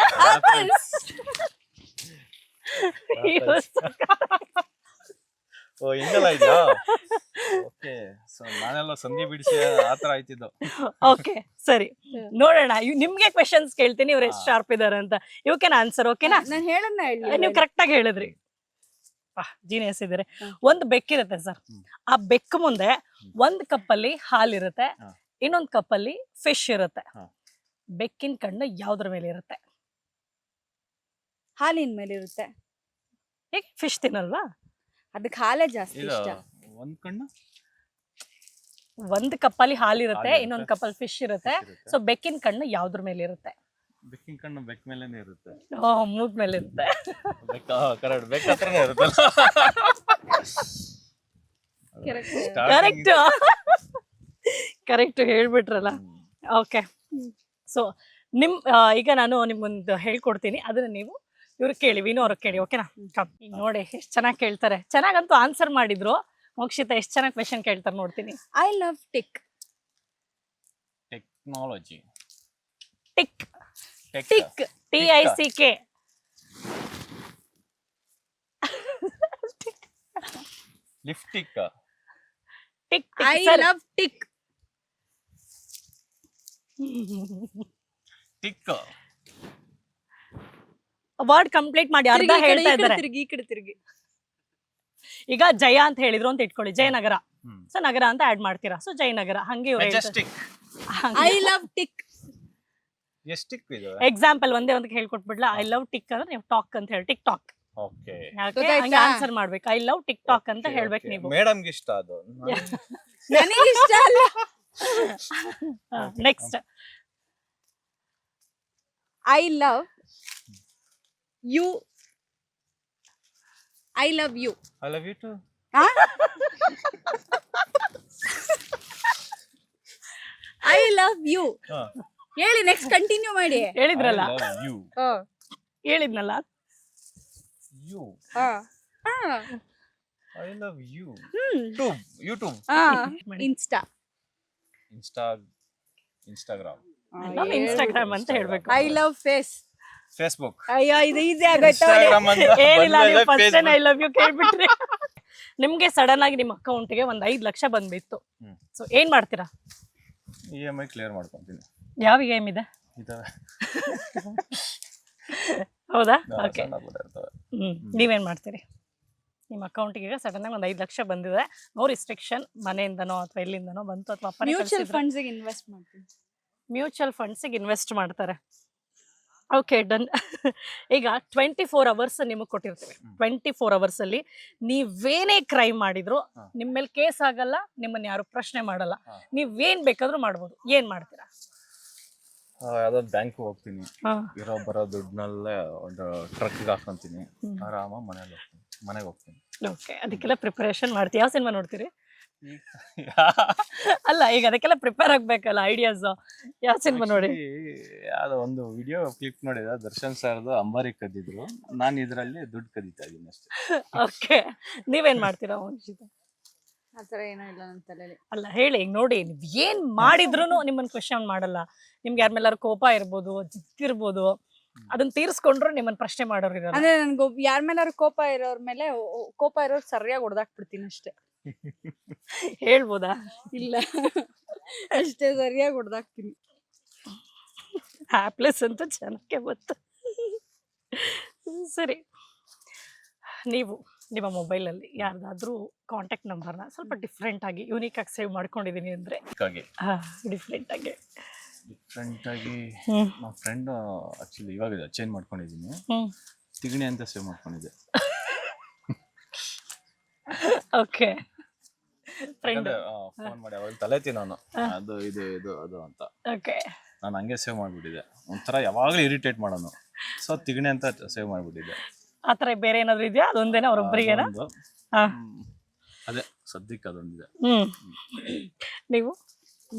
ಓ ಹಿಂಗೆಲ್ಲ ಇದೆಯಾ? ಓಕೆ, ಸೊ ನಾನೆಲ್ಲ ಸಂಧಿ ಬಿಡಿಸಿ ಆತರ ಆಯ್ತಿದ್ದು. ಓಕೆ ಸರಿ, ನೋಡೋಣ. ನಿಮ್ಗೆ ಕ್ವೆಶನ್ಸ್ ಕೇಳ್ತೀನಿ, ಇವ್ರು ಎಷ್ಟು ಶಾರ್ಪ್ ಇದಾರೆ ಅಂತ. ಯು ಕ್ಯಾನ್ ಆನ್ಸರ್, ಓಕೆನಾ? ನಾನು ಹೇಳನ್ನ ಹೇಳಿ. ನೀವು ಕರೆಕ್ಟ್ ಆಗಿ ಹೇಳಿದ್ರಿ, ಜೀನಿಯಸ್ ಇದ್ದಾರೆ. ಹ್ಮ್. ಒಂದು ಬೆಕ್ಕಿರುತ್ತೆ ಸರ್, ಆ ಬೆಕ್ಕು ಮುಂದೆ ಒಂದ್ ಕಪ್ಪಲ್ಲಿ ಹಾಲಿರುತ್ತೆ, ಹಾ. ಇನ್ನೊಂದ್ ಕಪ್ಪಲ್ಲಿ ಫಿಶ್ ಇರುತ್ತೆ. ಹಾ. ಬೆಕ್ಕಿನ ಕಣ್ಣು ಯಾವ್ದ್ರ ಮೇಲೆ ಇರುತ್ತೆ? ಹಾಲಿನ ಮೇಲೆ ಇರುತ್ತೆ. ಹೇಗೆ ಫಿಶ್ ತಿನ್ನಲ್ವಾ? ಅದಕ್ಕೆ ಹಾಲೇ ಜಾಸ್ತಿ ಈಗ ಇಷ್ಟ. ಒಂದ್ ಕಣ್ಣು ಒಂದ್ ಕಪ್ಪಲ್ಲಿ ಹಾಲಿರುತ್ತೆ, ಹಾಲಿರುತ್ತೆ. ಇನ್ನೊಂದ್ ಕಪ್ಪಲ್ಲಿ ಫಿಶ್ ಇರುತ್ತೆ. ಇರುತ್ತೆ. ಸೊ ಬೆಕ್ಕಿನ ಕಣ್ಣು ಯಾವ್ದ್ರ ಮೇಲೆ ಇರುತ್ತೆ? ಬೆಕ್ಕಿನ ಕಣ್ಣು ಬೆಕ್ ಮೇಲೇನೆ ಇರುತ್ತೆ. ಮೂಗ್ ಮೇಲೆ ಇರುತ್ತೆ. ಬೆಕ್ಕ ಕರೆಕ್ಟ್, ಬೆಕ್ಕ ಹತ್ರನೇ ಇರುತ್ತಲ್ಲ. Correct. ಕರೆಕ್ಟ್ ಕರೆಕ್ಟ್ ಹೇಳ್ಬಿಟ್ರಲ್ಲ. ಓಕೆ, ಸೊ ಈಗ ನಾನು ನಿಮ್ಗೊಂದು ಹೇಳ್ಕೊಡ್ತೀನಿ, ಅದನ್ನ ನೀವು ಇವ್ರು ಕೇಳಿ, ವಿನೋ ಅವ್ರಿಗೆ ಕೇಳಿ, ಓಕೆನಾ? ಈಗ ನೋಡಿ ಎಷ್ಟು ಚೆನ್ನಾಗಿ ಕೇಳ್ತಾರೆ. ಚೆನ್ನಾಗಂತೂ ಆನ್ಸರ್ ಮಾಡಿದ್ರು. ಮೋಕ್ಷಿತಾ ಎಷ್ಟು ಚೆನ್ನಾಗಿ ಕ್ವೆಶನ್ ಕೇಳ್ತಾರೆ ನೋಡ್ತೀನಿ. I love tick. Technology. Tick tick TICK. ಲಿಫ್ಟಿಕ್. Tick I tick love tick. Tick. Word complete ಮಾಡಿ, ಅರ್ಧ ಹೇಳ್ತಾ ಇದ್ದಾರೆ. ತಿರುಗಿ ಈ ಕಡೆ ತಿರುಗಿ. ಈಗ ಜಯ ಅಂತ ಹೇಳಿದ್ರು ಅಂತ ಇಟ್ಕೊಳ್ಳಿ, ಜಯನಗರ. ಹ್ಮ್. ಸೊ ನಗರ ಅಂತ ಆಡ್ ಮಾಡ್ತೀರಾ, ಸೊ ಜಯನಗರ. ಹಂಗೆ ಮೆಜೆಸ್ಟಿಕ್. I love tick. ಎಷ್ಟಿಕ್ ಇದೆ? ಎಕ್ಸಾಂಪಲ್ ಒಂದೇ ಒಂದಕ್ಕೆ ಹೇಳ್ಕೊಟ್ಬಿಡ್ಲ. ಐ ಲವ್ ಟಿಕ್ ಅಂದ್ರೆ ನೀವು ಟಾಕ್ ಅಂತ ಹೇಳಿ, ಟಿಕ್ ಟಾಕ್. ಓಕೆ. ಗೊತ್ತಾಯ್ತಾ? ಆನ್ಸರ್ ಮಾಡ್ಬೇಕು. ಐ ಲವ್ ಟಿಕ್ ಟಾಕ್ ಅಂತ ಹೇಳ್ಬೇಕು ನೀವು. ಮೇಡಮ್ಗೆ ಇಷ್ಟ ಅದು. ನನಗೆ ಇಷ್ಟ ಅಲ್ಲ. Next, I love you. I love you. I love you too. I love you. ಹೇಳಿ, ನೆಕ್ಸ್ಟ್ ಕಂಟಿನ್ಯೂ ಮಾಡಿ. ಹೇಳಿದ್ರಲ್ಲ, ಯು. ಹೇಳಿದ್ನಲ್ಲ. ಯು. ಆ. I love you. Hmm. Tube. YouTube. Insta. Instagram. I love Instagram ಅಂತ ಹೇಳ್ಬೇಕು. I love face. ಫೇಸ್ಬುಕ್. ಅಯ್ಯೋ, ಇದು easy ಆಗೋಯ್ತು. ಇನ್ಸ್ಟಾಗ್ರಾಮ್ ಅಂತ ಏನಿಲ್ಲ, ನೀವು ಬಂದ್ಮೇಲೆ first I Facebook. Love you ಕೇಳ್ಬಿಟ್ರಿ. ನಿಮ್ಗೆ ಸಡನ್ ಆಗಿ ನಿಮ್ಮ ಅಕೌಂಟ್ಗೆ ಒಂದ್ 5 ಲಕ್ಷ ಬಂದ್ಬಿತ್ತು. ಹ್ಮ್. ಸೊ ಏನ್ ಮಾಡ್ತೀರಾ? EMI ಕ್ಲಿಯರ್ ಮಾಡ್ಕೊಂತೀನಿ. ಯಾವ ಗೇಮ್ ಇದೆ? ಇದಾವೆ. ಹೌದಾ? ಓಕೆ, ಸಣ್ಣ ಪುಟ್ಟ ಇರ್ತವೆ. ನೀವೇನ್ ಮಾಡ್ತೀರಿ? ನಿಮ್ಮ ಅಕೌಂಟ್ಗೆ ಈಗ ಸಡನ್ ಆಗಿ ಒಂದ್ 5 ಲಕ್ಷ ಬಂದಿದೆ, ನೋ ರಿಸ್ಟ್ರಿಕ್ಷನ್, ಮನೆಯಿಂದನೋ ಅಥವಾ ಎಲ್ಲಿಂದನೋ ಬಂತು ಅಥವಾ ಅಪ್ಪನೇ ಮ್ಯೂಚುವಲ್ ಕಳ್ಸಿದ್ರು. ಫಂಡ್ಸ್ ಇನ್ವೆಸ್ಟ್ ಮಾಡ್ತೀನಿ. ಮ್ಯೂಚುವಲ್ ಫಂಡ್ಸಿಗೆ ಇನ್ವೆಸ್ಟ್ ಮಾಡ್ತಾರೆ. Okay, done. ಈಗ 24 ಅವರ್ಸ್ ನಿಮಗೆ ಕೊಟ್ಟಿರ್ತೀವಿ. 24 ಅವರ್ಸ್ ಅಲ್ಲಿ ನೀವೇನೇ ಕ್ರೈಮ್ ಮಾಡಿದ್ರು ಹಾ. ನಿಮ್ಮ ಮೇಲೆ ಕೇಸ್ ಆಗಲ್ಲ, ನಿಮ್ಮನ್ನ ಯಾರು ಪ್ರಶ್ನೆ ಮಾಡಲ್ಲ. ಹಾ. ನೀವೇನ್ ಬೇಕಾದ್ರೂ ಮಾಡ್ಬೋದು. ಏನ್ ಮಾಡ್ತೀರಾ? ಯಾವ್ದೋ ಬ್ಯಾಂಕ್ ಹೋಗ್ತೀನಿ, ಇರೋ ಬರೋ ದುಡ್ಡನ್ನಲ್ಲೇ ಒಂದು ಟ್ರಕ್ಗೆ ಹಾಕೊಂತೀನಿ, ಆರಾಮ ಮನೆಗೆ ಹೋಗ್ತೀನಿ. ಓಕೆ, ಅದಕ್ಕೆಲ್ಲ ಪ್ರಿಪರೇಷನ್ ಮಾಡ್ತೀವಿ. ಯಾವ ಸಿನಿಮಾ ನೋಡ್ತೀರಿ? ಅಲ್ಲ, ಈಗ ಅದಕ್ಕೆಲ್ಲ ಪ್ರಿಪೇರ್ ಆಗ್ಬೇಕಲ್ಲ, ಐಡಿಯಾಸ್. ಯಾವ ಸಿನಿಮಾ ನೋಡಿ? ಯಾವ್ದೋ ಒಂದು ವಿಡಿಯೋ ಕ್ಲಿಪ್ ನೋಡಿದ, ದರ್ಶನ್ ಸರ್ದು ಅಂಬಾರಿ ಕದ್ದಿದ್ರು, ನಾನು ಇದರಲ್ಲಿ ದುಡ್ಡು ಕದೀತಾ ಇದೀನಿ ಅಷ್ಟೇ. ಓಕೆ, ನೀವೇನ್ ಮಾಡ್ತೀರಾ ವಂಶಿತಾ? ಆತರ ಏನೋ ಇಲ್ಲ ನನ್ನ ತಲೆಯಲ್ಲಿ. ಅಲ್ಲ ಹೇಳಿ, ಈಗ ನೋಡಿ, ನೀವ್ ಏನ್ ಮಾಡಿದ್ರು ನಿಮ್ಮನ್ನ ಕ್ವಶನ್ ಮಾಡಲ್ಲ. ನಿಮ್ಗೆ ಯಾರ ಮೇಲಾರು ಕೋಪ ಇರ್ಬೋದು, ಜಿತ್ತಿರ್ಬೋದು, ಅದನ್ನ ತೀರ್ಸ್ಕೊಂಡ್ರು ನಿಮ್ಮನ್ನ ಪ್ರಶ್ನೆ ಮಾಡೋರು ಇರಲ್ಲ. ಅಂದ್ರೆ ನನ್ಗೆ ಯಾರ ಮೇಲಾರು ಕೋಪ ಇರೋರ್ ಮೇಲೆ ಕೋಪ ಇರೋರ್ ಸರಿಯಾಗಿ ಹೊಡೆದಾಕ್ಬಿಡ್ತೀನಿ ಅಷ್ಟೇ. ಹೇಳ್ಬೋದಾ? ಇಲ್ಲ, ಅಷ್ಟೇ, ಸರಿಯಾಗಿ ಹೊಡೆದಾಕ್ತೀನಿ. ಹ್ಯಾಪ್ಲೆಸ್ ಅಂತ ಚೆನ್ನಾಗೆ ಗೊತ್ತು. ಸರಿ, ನೀವು ನಿಮ್ಮ ಮೊಬೈಲಲ್ಲಿ ಯಾರ್ದಾದ್ರೂ ಕಾಂಟ್ಯಾಕ್ಟ್ ನಂಬರ್ನ ಸ್ವಲ್ಪ ಡಿಫ್ರೆಂಟ್ ಆಗಿ ಯೂನಿಕ್ ಆಗಿ ಸೇವ್ ಮಾಡ್ಕೊಂಡಿದೀನಿ ಅಂದ್ರೆ? ಡಿಫ್ರೆಂಟ್ ಆಗಿ ನಮ್ಮ ಫ್ರೆಂಡ್ ಆಕ್ಚುಲಿ ಇವಾಗ ಚೇಂಜ್ ಮಾಡ್ಕೊಂಡಿದ್ದೀನಿ, ತಿಗಣಿ ಅಂತ ಸೇವ್ ಮಾಡ್ಕೊಂಡಿದ್ದೆ. ಓಕೆ, ಫ್ರೆಂಡ್ ಫೋನ್ ಮಾಡಿ ಅವಾಗ ತಲೆ ತಿನ್ನೋನು, ಅದು ಇದು ಇದು ಅದು ಅಂತ. ಓಕೆ, ನಾನು ಹಂಗೆ ಸೇವ್ ಮಾಡ್ಬಿಟ್ಟಿದ್ದೆ. ಒಂಥರ ಯಾವಾಗಲೂ ಇರಿಟೇಟ್ ಮಾಡೋನು, ಸೊ ತಿಗಣಿ ಅಂತ ಸೇವ್ ಮಾಡ್ಬಿಟ್ಟಿದ್ದೆ. ಆತರ ಬೇರೆ ಏನಾದ್ರು ಇದೆಯಾ? ಅದೊಂದೇನ ಅವ್ರೊಬ್ಬರಿಗೇನಾ? ಅದೇ ಸದ್ಯಕ್ಕೆ ಅದೊಂದಿದೆ. ನೀವು?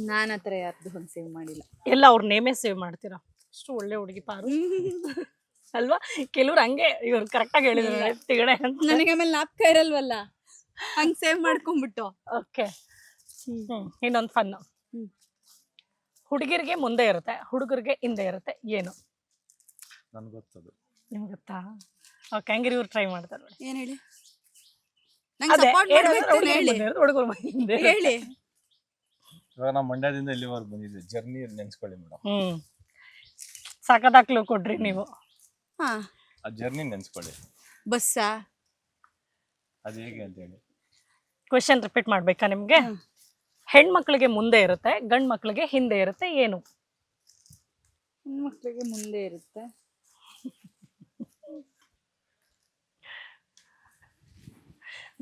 ನಾನು ಆತರ ಯಾರ್ದು ಒಂದು ಸೇವ್ ಮಾಡಿಲ್ಲ. ಎಲ್ಲ ಅವ್ರ ನೇಮೇ ಸೇವ್ ಮಾಡ್ತೀರಾ? ಅಷ್ಟು ಒಳ್ಳೆ ಹುಡುಗಿ ಪಾರು ಅಲ್ವಾ? ಕೆಲವ್ರು ಹಂಗೆ, ಇವ್ರು ಕರೆಕ್ಟ್ ಆಗಿ ಹೇಳಿದ್ರು ತಿಗಣೆ ಅಂತ. ನನಗೆ ಆಮೇಲೆ ನಾಪ್ಕ ಇರಲ್ವಲ್ಲ, ಹಂಗ್ ಸೇವ್ ಮಾಡ್ಕೊಂಡ್ಬಿಟ್ಟು. ಓಕೆ, ಇನ್ನೊಂದು ಫನ್. ಹುಡುಗಿರಿಗೆ ಮುಂದೆ ಇರುತ್ತೆ, ಹುಡುಗರಿಗೆ ಹಿಂದೆ ಇರುತ್ತೆ, ಏನು? ನನ್ಗೆ ಗೊತ್ತದು. ನಿಮ್ಗೆ ಗೊತ್ತಾ? ಓಕೆ, ಹಂಗಿರಿ ಇವ್ರು ಟ್ರೈ ಮಾಡ್ತಾರೆ ನೋಡಿ. ಏನ್ ಹೇಳಿ? ನಂಗೆ ಅದೇ ಸಪೋರ್ಟ್ ಮಾಡೋ ವ್ಯಕ್ತಿನ ಹೇಳಿ ಹುಡುಗರು ಬಂದಿದೆ. ಹೇಳಿ. ಇವಾಗ ನಾವು ಮಂಡ್ಯದಿಂದ ಇಲ್ಲಿವರೆಗೆ ಬಂದಿದ್ವಿ, ಜರ್ನಿ ನೆನ್ಸ್ಕೊಳ್ಳಿ ಮೇಡಮ್. ಸಖತ್ತಾಗ್ಲು ಕೊಡ್ರಿ ನೀವು. ಹಾ, ಆ ಜರ್ನಿ ನೆನ್ಸ್ಕೊಳ್ಳಿ, ಬಸ್ಸಾ? ಅದು ಹೇಗೆ ಅಂತ ಹೇಳಿ. ಕ್ವೆಶನ್ ರಿಪೀಟ್ ಮಾಡ್ಬೇಕಾ ನಿಮ್ಗೆ? ಹೆಣ್ಮಕ್ಳಿಗೆ ಮುಂದೆ ಇರುತ್ತೆ, ಗಂಡ್ ಮಕ್ಳಿಗೆ ಹಿಂದೆ ಇರುತ್ತೆ, ಏನು? ಹೆಣ್ಮಕ್ಳಿಗೆ ಮುಂದೆ ಇರುತ್ತೆ.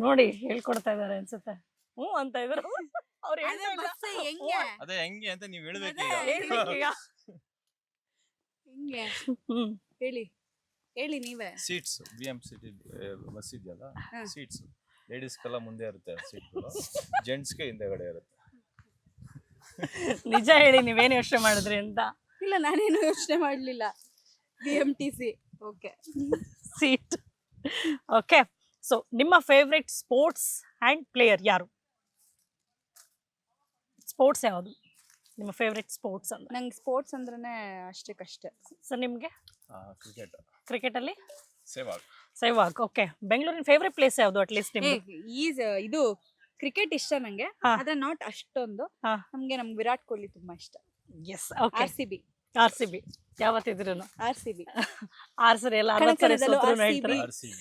ನೋಡಿ ಹೇಳ್ಕೊಡ್ತಾ ಇದಾರೆ ಅನ್ಸುತ್ತೆ. ಹ್ಞೂ ಅಂತ ಇದ್ರು ಅವ್ರು. ಅದೇ ಹೆಂಗೆ ಅಂತ ನೀವ್ ಹೇಳ್ಬೇಕು ಅದೇ. ಈಗ. ಹಿಂಗೆ ಹ್ಮ್ ಹೇಳಿ ಹೇಳಿ ನೀವೇ. ಸೀಟ್ಸ್ BMCT ಬಸ್ ಇದೆಯಲ್ಲ, ಹಾ. ಸೀಟ್ಸ್ ಲೇಡೀಸ್ಗೆಲ್ಲ ಮುಂದೆ ಇರುತ್ತೆ ಸೀಟ್ಗಳು, ಜೆಂಟ್ಸ್ಗೆ ಹಿಂದೆಗಡೆ ಇರುತ್ತೆ. ನಿಜ ಹೇಳಿ, ನೀವೇನು ಯೋಚನೆ ಮಾಡಿದ್ರಿ ಅಂತ. ಇಲ್ಲ, ನಾನೇನು ಯೋಚನೆ ಮಾಡ್ಲಿಲ್ಲ. BMTC. Okay. Seat. Okay, so ನಿಮ್ಮ ಫೇವ್ರೆಟ್ ಸ್ಪೋರ್ಟ್ಸ್ ಆ್ಯಂಡ್ ಪ್ಲೇಯರ್ ಯಾರು? ಸ್ಪೋರ್ಟ್ಸ್ ಯಾವುದು ನಿಮ್ಮ ಫೇವ್ರೆಟ್ ಸ್ಪೋರ್ಟ್ಸ್ ಅಂದ್ರೆ? ನಂಗೆ ಸ್ಪೋರ್ಟ್ಸ್ ಅಂದ್ರೇನೆ ಅಷ್ಟಕ್ಕಷ್ಟೇ. ಸರ್ ನಿಮಗೆ? ಕ್ರಿಕೆಟ್. ಕ್ರಿಕೆಟಲ್ಲಿ ಸೇವಾಗ್. ಸೆಹ್ವಾಗ್. ಓಕೆ, ಬೆಂಗಳೂರಿನ ಫೇವ್ರೆಟ್ ಪ್ಲೇಸ್ ಯಾವುದು ಅಟ್ಲೀಸ್ಟ್ ನಿಮ್ಗೆ? ಇದು ಕ್ರಿಕೆಟ್ ಇಷ್ಟ ನಂಗೆ, ಹಾ. ಆದ್ರೆ ನಾಟ್ ಅಷ್ಟೊಂದು. ಹಾ. ನಮ್ಗೆ ವಿರಾಟ್ ಕೊಹ್ಲಿ ತುಂಬಾ ಇಷ್ಟ. ಎಸ್. Okay, RCB. RCB ಯಾವತ್ತಿದ್ರು RCB. ಆರ್ಸರಿ ಎಲ್ಲ 60 ಸರಿ ಕನ್ನಡದಲ್ಲೂ ಸೋತ್ರು RCB. ಹೇಳ್ತಾರೆ RCB.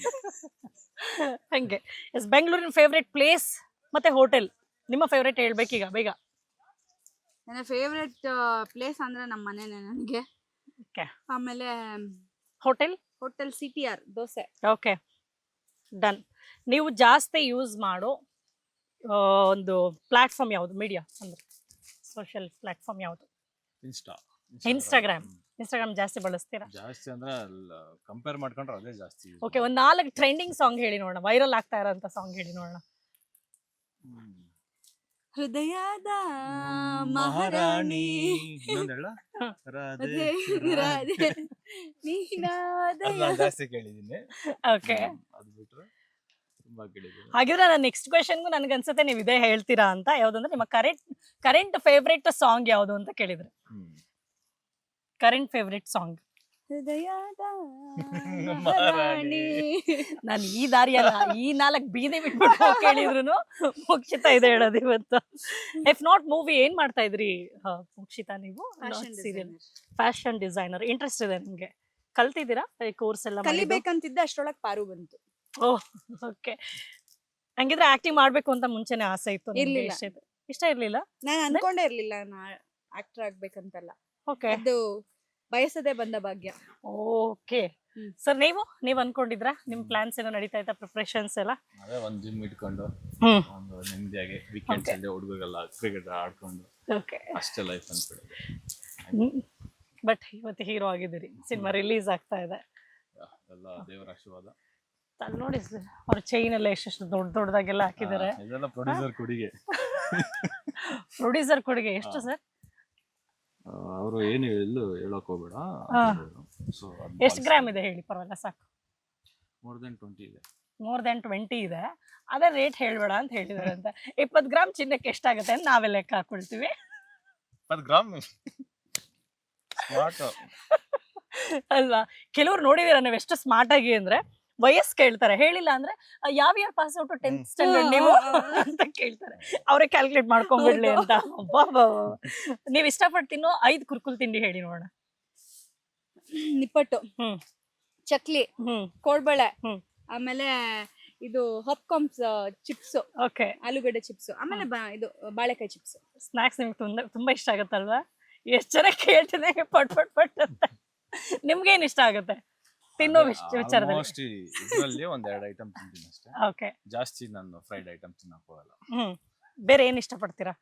ಹಂಗೆ. ಎಸ್, ಬೆಂಗಳೂರಿನ ಫೇವ್ರೆಟ್ ಪ್ಲೇಸ್ ಮತ್ತೆ ಹೋಟೆಲ್. ನಿಮ್ಮ ಫೇವ್ರೆಟ್ ಹೇಳ್ಬೇಕೀಗ ಬೇಗ. ನನ್ನ ಫೇವ್ರೆಟ್ ಪ್ಲೇಸ್ ಅಂದ್ರೆ ನಮ್ಮ ಮನೆನೇ ನನಗೆ. ಓಕೆ, ಆಮೇಲೆ hotel? Hotel CTR dosa. Okay, done. ನೀವು ಜಾಸ್ತಿ ಯೂಸ್ ಮಾಡೋ ಒಂದು ಪ್ಲಾಟ್ಫಾರ್ಮ್ ಯಾವುದು? ಮೀಡಿಯಾ ಅಂದ್ರೆ ಸೋಷಿಯಲ್ ಪ್ಲಾಟ್ಫಾರ್ಮ್ ಯಾವುದು? ಇನ್ಸ್ಟಾಗ್ರಾಮ್ ಜಾಸ್ತಿ ಬಳಸ್ತೀರಾ? ಜಾಸ್ತಿ ಅಂದ್ರೆ ಕಂಪೇರ್ ಮಾಡ್ಕೊಂಡ್ರೆ ಅದೇ ಜಾಸ್ತಿ. ಓಕೆ, ಒಂದು 4 ಟ್ರೆಂಡಿಂಗ್ ಸಾಂಗ್ ಹೇಳಿ ನೋಡೋಣ, ವೈರಲ್ ಆಗ್ತಾ ಇರೋಂಥ ಸಾಂಗ್ ಹೇಳಿ ನೋಡೋಣ. ಹೃದಯದ ಮಹಾರಾಣಿ ಇನ್ನೊಂದ್ ಹೇಳ? ಅದೇ ರಾಧೆ ನೀನಾದಯ. ಜಾಸ್ತಿ ಕೇಳಿದೀನಿ. ಓಕೆ, ಅದು ಬಿಟ್ರೆ ತುಂಬಾ ಕೇಳಿದೀನಿ. ಹಾಗಿದ್ರೆ ನನ್ನ ನೆಕ್ಸ್ಟ್ ಕ್ವೆಶನ್ಗೂ ನನಗನ್ಸುತ್ತೆ ನೀವು ಇದೇ ಹೇಳ್ತೀರಾ ಅಂತ. ಯಾವ್ದಂದ್ರೆ ನಿಮ್ಮ ಕರೆಂಟ್ ಫೇವ್ರೆಟ್ ಸಾಂಗ್ ಯಾವುದು ಅಂತ ಕೇಳಿದ್ರೆ, ಕರೆಂಟ್ ಫೇವ್ರೆಟ್ ಸಾಂಗ್? ಹೃದಯದ ಮಹಾರಾಣಿ. ನಾನು ಈ ದಾರಿಯಲ್ಲ, ಈ 4 ಬೀದಿ ಬಿಟ್ಬಿಟ್ಟು ಕೇಳಿದ್ರು ಮುಕ್ಷಿತಾ ಇದೆ ಹೇಳೋದು ಇವತ್ತು. ಇಫ್ ನಾಟ್ ಮೂವಿ, ಏನ್ ಮಾಡ್ತಾ ಇದ್ರಿ ಮುಕ್ಷಿತಾ ನೀವು? ಸೀರಿಯಲ್. ಫ್ಯಾಷನ್ ಡಿಸೈನರ್ ಇಂಟ್ರೆಸ್ಟ್ ಇದೆ ನಿಮ್ಗೆ? ಕಲ್ತಿದ್ದೀರಾ? ಕೋರ್ಸ್ ಎಲ್ಲ ಕಲಿಬೇಕಂತಿದ್ದೆ, ಅಷ್ಟರೊಳಗೆ ಪಾರು ಬಂತು. ಓಹ್, ಓಕೆ. ಹಂಗಿದ್ರೆ ಆಕ್ಟಿಂಗ್ ಮಾಡ್ಬೇಕು ಅಂತ ಮುಂಚೆನೆ ಆಸೆ ಇತ್ತು ನಿಮ್ಗೆ? ಇರ್ಲಿಲ್ಲ. ಇಷ್ಟ ಇರ್ಲಿಲ್ಲ? ನಾನು ಅನ್ಕೊಂಡೇ ಇರ್ಲಿಲ್ಲ ಆಕ್ಟರ್ ಆಗ್ಬೇಕಂತಲ್ಲ. ಓಕೆ, ಅದು ಬಯಸದೆ ಬಂದ ಭಾಗ್ಯ. ಓಕೆ. ಸರ್ ನೀವು ಅನ್ಕೊಂಡಿದ್ರಾ? ನಿಮ್ ಪ್ಲಾನ್ಸ್ ಏನೋ ನಡೀತಾ ಇತ್ತಾ, ಪ್ರಿಪರೇಷನ್ಸ್ ಎಲ್ಲ? ಅದೇ ಒಂದ್ ಜಿಮ್ ಇಟ್ಕೊಂಡು ಹ್ಮ್ ಒಂದು ನೆಮ್ಮದಿಯಾಗಿ ವೀಕೆಂಡ್ಸ್ ಅಲ್ಲಿ ಹುಡುಗರೆಲ್ಲ ಕ್ರಿಕೆಟ್ ಆಡ್ಕೊಂಡು ಓಕೆ. ಅಷ್ಟೇ ಲೈಫ್ ಅನ್ಬಿಡುತ್ತೆ. ಬಟ್ ಇವತ್ತು ಹೀರೋ ಆಗಿದ್ದೀರಿ, ಸಿನಿಮಾ ರಿಲೀಸ್ ಆಗ್ತಾ ಇದೆ. ಎಲ್ಲ ದೇವರ ಆಶೀರ್ವಾದ. ಅಲ್ಲಿ ನೋಡಿ ಅವ್ರ ಚೈನ್ ಎಲ್ಲ ಎಷ್ಟೆಷ್ಟು ದೊಡ್ಡದಾಗೆಲ್ಲ ಹಾಕಿದ್ದಾರೆ. ಇದೆಲ್ಲ ಪ್ರೊಡ್ಯೂಸರ್ ಕೊಡುಗೆ. ಪ್ರೊಡ್ಯೂಸರ್ ಕೊಡುಗೆ ಎಷ್ಟು ಸರ್? ಅವರು ಏನು ಎಲ್ಲೂ ಹೇಳಕ್ ಹೋಗ್ಬೇಡ. ಸೊ ಎಷ್ಟು ಗ್ರಾಮ್ ಇದೆ ಹೇಳಿ, ಪರವಾಗಿಲ್ಲ ಸಾಕು. ಮೋರ್ ದೆನ್ 20 ಇದೆ. ಮೋರ್ ದೆನ್ 20 ಇದೆ, ಅದೇ ರೇಟ್ ಹೇಳ್ಬೇಡ ಅಂತ ಹೇಳಿದಾರೆ ಅಂತ. 20 ಗ್ರಾಮ್ ಚಿನ್ನಕ್ಕೆ ಎಷ್ಟಾಗುತ್ತೆ ಅಂತ ನಾವೇ ಲೆಕ್ಕ ಹಾಕೊಳ್ತೀವಿ. 20 ಗ್ರಾಮ್ ಸ್ಮಾರ್ಟ್ ಅಲ್ವಾ? ಕೆಲವ್ರು ನೋಡಿದೀರ ನೀವು ಎಷ್ಟು ಸ್ಮಾರ್ಟ್ ಆಗಿ ಅಂದ್ರೆ, ವಯಸ್ಸು ಕೇಳ್ತಾರೆ, ಹೇಳಿಲ್ಲ ಅಂದ್ರೆ ಯಾವ year pass out 10th standard ನೀವು ಅಂತ ಕೇಳ್ತಾರೆ. ಅವರೇ ಕ್ಯಾಲ್ಕುಲೇಟ್ ಮಾಡ್ಕೊಂಡ್ಬಿಡ್ಲಿ ಅಂತ. ನೀವ್ ಇಷ್ಟಪಟ್ಟು ತಿನ್ನೋ 5 ಕುರ್ಕುಲ್ ತಿಂಡಿ ಹೇಳಿ ನೋಡೋಣ. ನಿಪ್ಪಟ್ಟು, ಚಕ್ಲಿ, ಕೋಡ್ಬಳೆ, ಆಮೇಲೆ ಇದು ಹಾಪ್ಕಾರ್ನ್ಸ್ ಚಿಪ್ಸ್, ಓಕೆ, ಆಲೂಗಡ್ಡೆ ಚಿಪ್ಸ್, ಆಮೇಲೆ ಇದು ಬಾಳೆಕಾಯಿ ಚಿಪ್ಸ್. ಸ್ನಾಕ್ಸ್ ನಿಮ್ಗೆ ತುಂಬಾ ಇಷ್ಟ ಆಗುತ್ತಲ್ವಾ? ಎಷ್ಟು ಜನ ಕೇಳ್ತಿದೆ ಪಟ್ ಅಂತ. ನಿಮ್ಗೇನ್ ಇಷ್ಟ ಆಗುತ್ತೆ ತಿನ್ನೋ ವಿಚಾರದಲ್ಲಿ? ಇದರಲ್ಲಿ ಒಂದ್ 2 ಐಟಮ್ ತಿಂತೀನಿ ಅಷ್ಟೇ. ಓಕೆ, ಜಾಸ್ತಿ ನಾನು ಫ್ರೈಡ್ ಐಟಮ್ ತಿನ್ನಕ್ ಹೋಗಲ್ಲ. ಬೇರೆ ಏನ್ ಇಷ್ಟಪಡ್ತೀರಾ?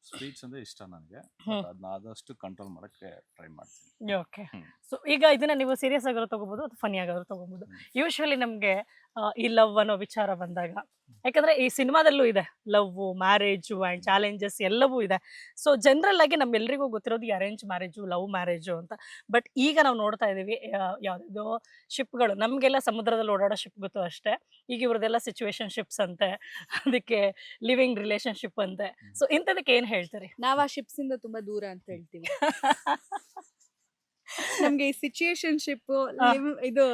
ಸ್ವೀಟ್ಸ್ ಅಂದ್ರೆ ಇಷ್ಟ ನನಗೆ, ಅದನ್ನ ಆದಷ್ಟು ಕಂಟ್ರೋಲ್ ಮಾಡಕ್ಕೆ ಟ್ರೈ ಮಾಡ್ತೀನಿ. ಓಕೆ, ಸೊ ಈಗ ಇದನ್ನ ನೀವು ಸೀರಿಯಸ್ ಆಗಿರೋ ತಗೋಬಹುದು ಅಥವಾ ಫನಿ ಆಗಿರೋ ತಗೋಬಹುದು. ಯೂಶುವಲಿ ನಮ್ಗೆ ಈ ಲವ್ ಅನ್ನೋ ವಿಚಾರ ಬಂದಾಗ, ಯಾಕಂದ್ರೆ ಈ ಸಿನಿಮಾದಲ್ಲೂ ಇದೆ ಲವ್, ಮ್ಯಾರೇಜು ಅಂಡ್ ಚಾಲೆಂಜಸ್ ಎಲ್ಲವೂ ಇದೆ. ಸೊ ಜನರಲ್ ಆಗಿ ನಮ್ಗೆಲ್ರಿಗೂ ಗೊತ್ತಿರೋದು ಅರೇಂಜ್ ಮ್ಯಾರೇಜು, ಲವ್ ಮ್ಯಾರೇಜು ಅಂತ. ಬಟ್ ಈಗ ನಾವು ನೋಡ್ತಾ ಇದೀವಿ ಯಾವ್ದೋ ಶಿಪ್ಗಳು, ನಮ್ಗೆಲ್ಲ ಸಮುದ್ರದಲ್ಲಿ ಓಡಾಡೋ ಶಿಪ್ ಗೊತ್ತು ಅಷ್ಟೇ. ಈಗ ಇವ್ರದೆಲ್ಲ ಸಿಚುವೇಶನ್ ಶಿಪ್ಸ್ ಅಂತೆ, ಅದಕ್ಕೆ ಲಿವಿಂಗ್ ರಿಲೇಶನ್ಶಿಪ್ ಅಂತೆ. ಸೊ ಇಂಥದಕ್ಕೆ ಏನ್ ಹೇಳ್ತೀರಿ? ನಾವ್ ಆ ಶಿಪ್ಸ್ ಇಂದ ತುಂಬಾ ದೂರ ಅಂತ ಹೇಳ್ತೀವಿ. ನಮ್ಗೆ ಈ ಸಿಚುಯೇಷನ್ಶಿಪ್, ಇದು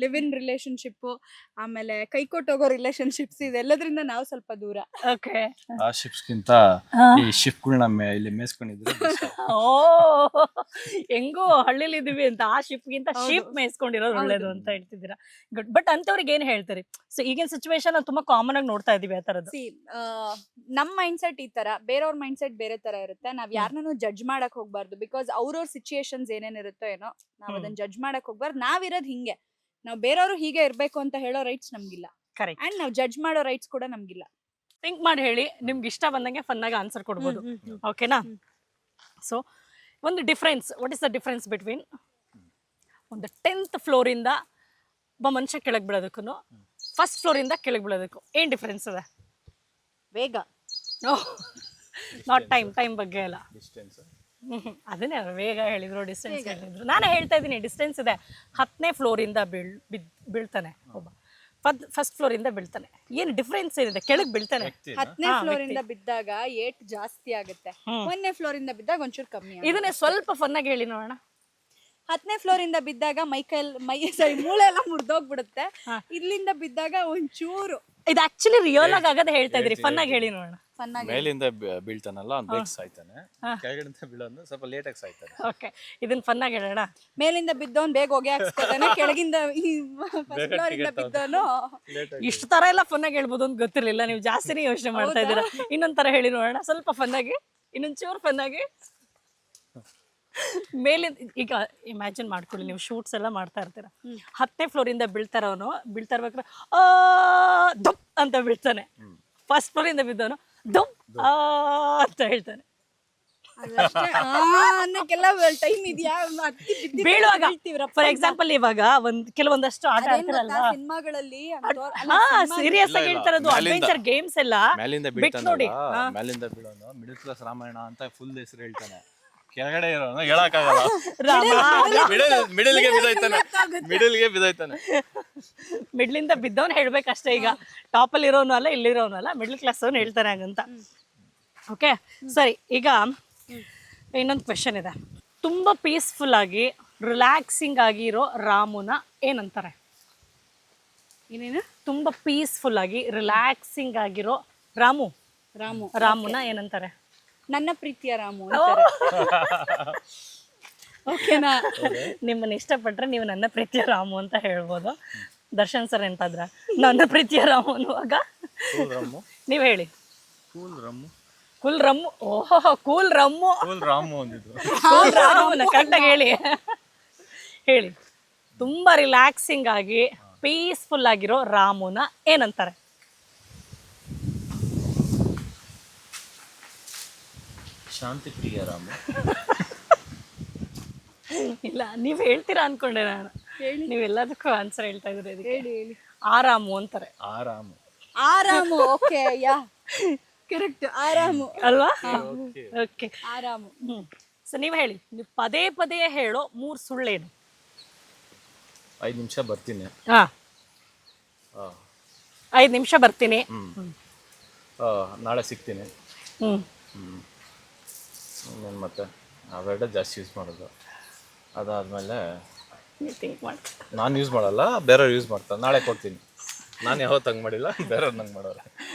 ಲಿವ್ ಇನ್ ರಿಲೇಶನ್ಶಿಪ್, ಆಮೇಲೆ ಕೈ ಕೊಟ್ಟೋಗೋ ರಿಲೇಶನ್ಶಿಪ್ಸ್, ಇದೆಲ್ಲದ್ರಿಂದ ನಾವು ಸ್ವಲ್ಪ ದೂರ. ಓಕೆ. ಆ ಶಿಪ್ಸ್ಗಿಂತ ಈ ಶಿಪ್ಗಳನ್ನ ಇಲ್ಲಿ ಮೇಯಿಸ್ಕೊಂಡಿದ್ರೆ ಓ, ಹೆಂಗೋ ಹಳ್ಳಿಲಿ ಇದೀವಿ ಅಂತ ಆ ಶಿಪ್ಗಿಂತ ಶಿಪ್ ಮೇಯಿಸ್ಕೊಂಡಿರೋದು ಒಳ್ಳೇದು ಅಂತ ಹೇಳ್ತಿದ್ದೀರಾ. ಗುಡ್. ಬಟ್ ಅಂತವ್ರಿಗೆ ಏನ್ ಹೇಳ್ತೀರಿ? ಸೊ ಈಗಿನ ಸಿಚುವೇಶನ್ ತುಂಬಾ ಕಾಮನ್ ಆಗಿ ನೋಡ್ತಾ ಇದೀವಿ ಆ ತರದ್ದು. ನಮ್ ಮೈಂಡ್ ಸೆಟ್ ಈ ತರ, ಬೇರೆಯವ್ರ ಮೈಂಡ್ ಸೆಟ್ ಬೇರೆ ತರ ಇರುತ್ತೆ. ನಾವ್ ಯಾರನ್ನೂ ಜಡ್ಜ್ ಮಾಡಕ್ ಹೋಗ್ಬಾರ್ದು. ಬಿಕಾಸ್ ಅವ್ರವ್ರ ಸಿಚುಯೇಷನ್ಸ್ ಏನೇನಿರುತ್ತೋ ಏನೋ, ನಾವ್ ಅದನ್ನ ಜಡ್ಜ್ ಮಾಡಕ್ ಹೋಗ್ಬಾರ್ದು. ನಾವಿರೋದ್ ಹಿಂಗೆ, ನಾವ್ ಬೇರೆಯವ್ರು ಹೀಗೆ ಇರ್ಬೇಕು ಅಂತ ಹೇಳೋ ರೈಟ್ಸ್ ನಮ್ಗಿಲ್ಲ. ಕರೆಕ್ಟ್. ಅಂಡ್ ನಾವ್ ಜಡ್ಜ್ ಮಾಡೋ ರೈಟ್ಸ್ ಕೂಡ ನಮ್ಗಿಲ್ಲ. ಥಿಂಕ್ ಮಾಡಿ ಹೇಳಿ, ನಿಮ್ಗೆ ಇಷ್ಟ ಬಂದಂಗೆ ಫನ್ ಆಗಿ ಆನ್ಸರ್ ಕೊಡ್ಬೋದು. ಓಕೆನಾ? ಸೊ ಒಂದು difference, what is the difference between ಒಂದು 10th ಫ್ಲೋರ್ ಇಂದ ಒಬ್ಬ ಮನುಷ್ಯ ಕೆಳಗೆ ಬೀಳೋದಕ್ಕೂ ಫಸ್ಟ್ ಫ್ಲೋರ್ ಇಂದ ಕೆಳಗೆ ಬೀಳೋದಕ್ಕೂ ಏನ್ ಡಿಫ್ರೆನ್ಸ್ ಇದೆ? ವೇಗ. ನಾಟ್ ಟೈಮ್ ಬಗ್ಗೆ ಅಲ್ಲ. ಡಿಸ್ಟೆನ್ಸ್. ಅದನ್ನೇ ವೇಗ ಹೇಳಿದ್ರು, ಡಿಸ್ಟೆನ್ಸ್ ಹೇಳಿದ್ರು. ನಾನೇ ಹೇಳ್ತಾ ಇದ್ದೀನಿ ಡಿಸ್ಟೆನ್ಸ್ ಇದೆ. 10ನೇ ಫ್ಲೋರ್ ಇಂದ ಬೀಳ್ತಾನೆ ಒಬ್ಬ, ಫಸ್ಟ್ ಫ್ಲೋರ್ ಇಂದ ಬೀಳ್ತಾನೆ. ಏನು ಡಿಫ್ರೆನ್ಸ್ ಏನಿದೆ? ಕೆಳಗೆ ಬೀಳ್ತಾನೆ. 10ನೇ ಫ್ಲೋರ್ ಇಂದ ಬಿದ್ದಾಗ ಏಟ್ ಜಾಸ್ತಿ ಆಗುತ್ತೆ, 1ನೇ ಫ್ಲೋರ್ ಇಂದ ಬಿದ್ದಾಗ ಒಂಚೂರು ಕಮ್ಮಿ. ಇದನ್ನೇ ಸ್ವಲ್ಪ ಫನ್ ಆಗಿ ಹೇಳಿ ನೋಡೋಣ. 10ನೇ ಫ್ಲೋರ್ ಇಂದ ಬಿದ್ದಾಗ ಮೂಳೆ ಎಲ್ಲ ಮುರಿದೋಗ್ಬಿಡುತ್ತೆ. ಇಲ್ಲಿಂದ ಬಿದ್ದಾಗ ಒಂಚೂರು. ಇದು ಆಕ್ಚುಲಿ ರಿಯಲ್ ಆಗಿ ಆಗದೆ ಹೇಳ್ತಾ ಇದ್ರಿ, ಫನ್ ಆಗಿ ಹೇಳಿ ನೋಡೋಣ. ಮೇಲಿಂದ ಬೀಳ್ತಾನಲ್ಲ ಅವ್ನು ಬೇಗ ಸಾಯ್ತಾನೆ, ಕೆಳಗಡೆಯಿಂದ ಬೀಳೋನು ಸ್ವಲ್ಪ ಲೇಟ್ ಆಗಿ ಸಾಯ್ತಾನೆ. ಓಕೆ, ಇದನ್ನ ಫನ್ ಆಗಿ ಹೇಳೋಣ. ಮೇಲಿಂದ ಬಿದ್ದವನ್ ಬೇಗ ಹೊಗೆ ಹಾಕ್ಸ್ಕೊತಾನೆ, ಕೆಳಗಿಂದ ಫಸ್ಟ್ ಫ್ಲೋರ್ ಇಂದ ಬಿದ್ದವನು ಇಷ್ಟು ತರ ಎಲ್ಲ ಫನ್ ಆಗಿ ಹೇಳ್ಬೋದು ಅಂತ ಗೊತ್ತಿರ್ಲಿಲ್ಲ. ನೀವು ಜಾಸ್ತಿನೇ ಯೋಚನೆ ಮಾಡ್ತಾ ಇದ್ದೀರಾ. ಇನ್ನೊಂದ್ ತರ ಹೇಳಿ ನೋಡೋಣ, ಸ್ವಲ್ಪ ಫನ್ ಆಗಿ, ಇನ್ನೊಂಚೂರು ಫನ್ ಆಗಿ. ಮೇಲಿಂದ ಈಗ ಇಮ್ಯಾಜಿನ್ ಮಾಡ್ಕೊಳ್ಳಿ, ನೀವು ಶೂಟ್ಸ್ ಎಲ್ಲ ಮಾಡ್ತಾ ಇರ್ತೀರ. 10ನೇ ಫ್ಲೋರ್ ಇಂದ ಬೀಳ್ತಾ ಇರ್ಬೇಕಾದ್ರೆ ದುಪ್ ಅಂತ ಬೀಳ್ತಾನೆ. ಫಸ್ಟ್ ಫ್ಲೋರ್ ಇಂದ ಬಿದ್ದವನು ದುಪ್ ಅಂತ ಹೇಳ್ತಾನೆ. ಬೀಳುವಾಗ ಫಾರ್ ಎಕ್ಸಾಂಪಲ್ ಇವಾಗ ಕೆಲವೊಂದಷ್ಟು ಆಟ ಆಡ್ತಿರಲ್ವಾ ಸಿನಿಮಾಗಳಲ್ಲಿ, ಸೀರಿಯಸ್ ಆಗಿ ಹೇಳ್ತಾರದು ಅಡ್ವೆಂಚರ್ ಗೇಮ್ಸ್ ಎಲ್ಲ ಮೇಲಿಂದ ಬಿಟ್ಟು ನೋಡಿ. ಮೇಲಿಂದ ಬೀಳೋನು ಮಿಡಲ್ ಕ್ಲಾಸ್ ರಾಮಾಯಣ ಅಂತ ಫುಲ್ ಹೆಸರು ಹೇಳ್ತಾನೆ. ಕೆಳಗಡೆ ಇರೋನು ಹೇಳಕ್ಕಾಗಲ್ಲ, ಮಿಡಲ್ಗೆ ಬಿದ್ದೋಯ್ತಾನೆ. ಮಿಡ್ಲಿಂದ ಬಿದ್ದವನ್ ಹೇಳ್ಬೇಕಷ್ಟೇ. ಈಗ ಟಾಪ್ ಅಲ್ಲಿ ಇರೋನು ಅಲ್ಲ, ಇಲ್ಲಿರೋನು ಅಲ್ಲ, ಮಿಡ್ಲ್ ಕ್ಲಾಸ್ ಅವನು ಹೇಳ್ತಾನೆ ಹಾಗಂತ. ಓಕೆ, ಸರಿ. ಈಗ ಇನ್ನೊಂದು ಕ್ವೆಶನ್ ಇದೆ. ತುಂಬಾ ಪೀಸ್ಫುಲ್ ಆಗಿ ರಿಲ್ಯಾಕ್ಸಿಂಗ್ ಆಗಿರೋ ರಾಮುನ ಏನಂತಾರೆ? ಏನೇನು? ತುಂಬಾ ಪೀಸ್ಫುಲ್ ಆಗಿ ರಿಲ್ಯಾಕ್ಸಿಂಗ್ ಆಗಿರೋ ರಾಮುನ ಏನಂತಾರೆ? ನನ್ನ ಪ್ರೀತಿಯ ರಾಮು ಅಂತಾರೆ. ಓಕೆನಾ? ನಿಮ್ಮನ್ನ ಇಷ್ಟಪಟ್ರೆ ನೀವು ನನ್ನ ಪ್ರೀತಿಯ ರಾಮು ಅಂತ ಹೇಳ್ಬೋದು. ದರ್ಶನ್ ಸರ್ ಎಂತಾದ್ರ ನನ್ನ ಪ್ರೀತಿಯ ರಾಮು ಅನ್ನುವಾಗ ನೀವ್ ಹೇಳಿ. Cool rum. ಓಹೋ, ಕೂಲ್ ರಮ್ಮು. ಕರೆಕ್ಟಾಗಿ ಹೇಳಿ. ಹೇಳಿ, ತುಂಬಾ ರಿಲ್ಯಾಕ್ಸಿಂಗ್ ಆಗಿ ಪೀಸ್ಫುಲ್ ಆಗಿರೋ ರಾಮುನ ಏನಂತಾರೆ? ಶಾಂತಿ ಪ್ರಿಯ ರಾಮ. ಇಲ್ಲ, ನೀವ್ ಹೇಳ್ತೀರಾ ಅನ್ಕೊಂಡೆ ನಾನು. ನೀವೆಲ್ಲದಕ್ಕೂ ಆನ್ಸರ್ ಹೇಳ್ತಾ ಇದ್ರಿ. ಹೇಳಿ ಹೇಳಿ. ಆರಾಮು ಅಂತಾರೆ. ಆರಾಮು. ಓಕೆ, ಯಾ, ಕರೆಕ್ಟ್. ಆರಾಮು ಅಲ್ವಾ? ಓಕೆ, ಆರಾಮು. ಸೊ ನೀವ್ ಹೇಳಿ, ನೀವು ಪದೇ ಪದೇ ಹೇಳೋ 3 ಸುಳ್ಳೇನು? 5 ನಿಮಿಷ ಬರ್ತೀನಿ. 5 ನಿಮಿಷ ಬರ್ತೀನಿ. ನಾಳೆ ಸಿಗ್ತೀನಿ. ಮತ್ತೆ ಅವೆರಡು ಜಾಸ್ತಿ ಯೂಸ್ ಮಾಡೋದು. ಅದಾದ್ಮೇಲೆ ನಾನು ಯೂಸ್ ಮಾಡಲ್ಲ, ಬೇರೆಯವ್ರು ಯೂಸ್ ಮಾಡ್ತಾರೆ. ನಾಳೆ ಕೊಡ್ತೀನಿ. ನಾನು ಯಾವತ್ತು ಹಂಗೆ ಮಾಡಿಲ್ಲ, ಬೇರೆಯವ್ರು ನಂಗೆ ಮಾಡೋರು.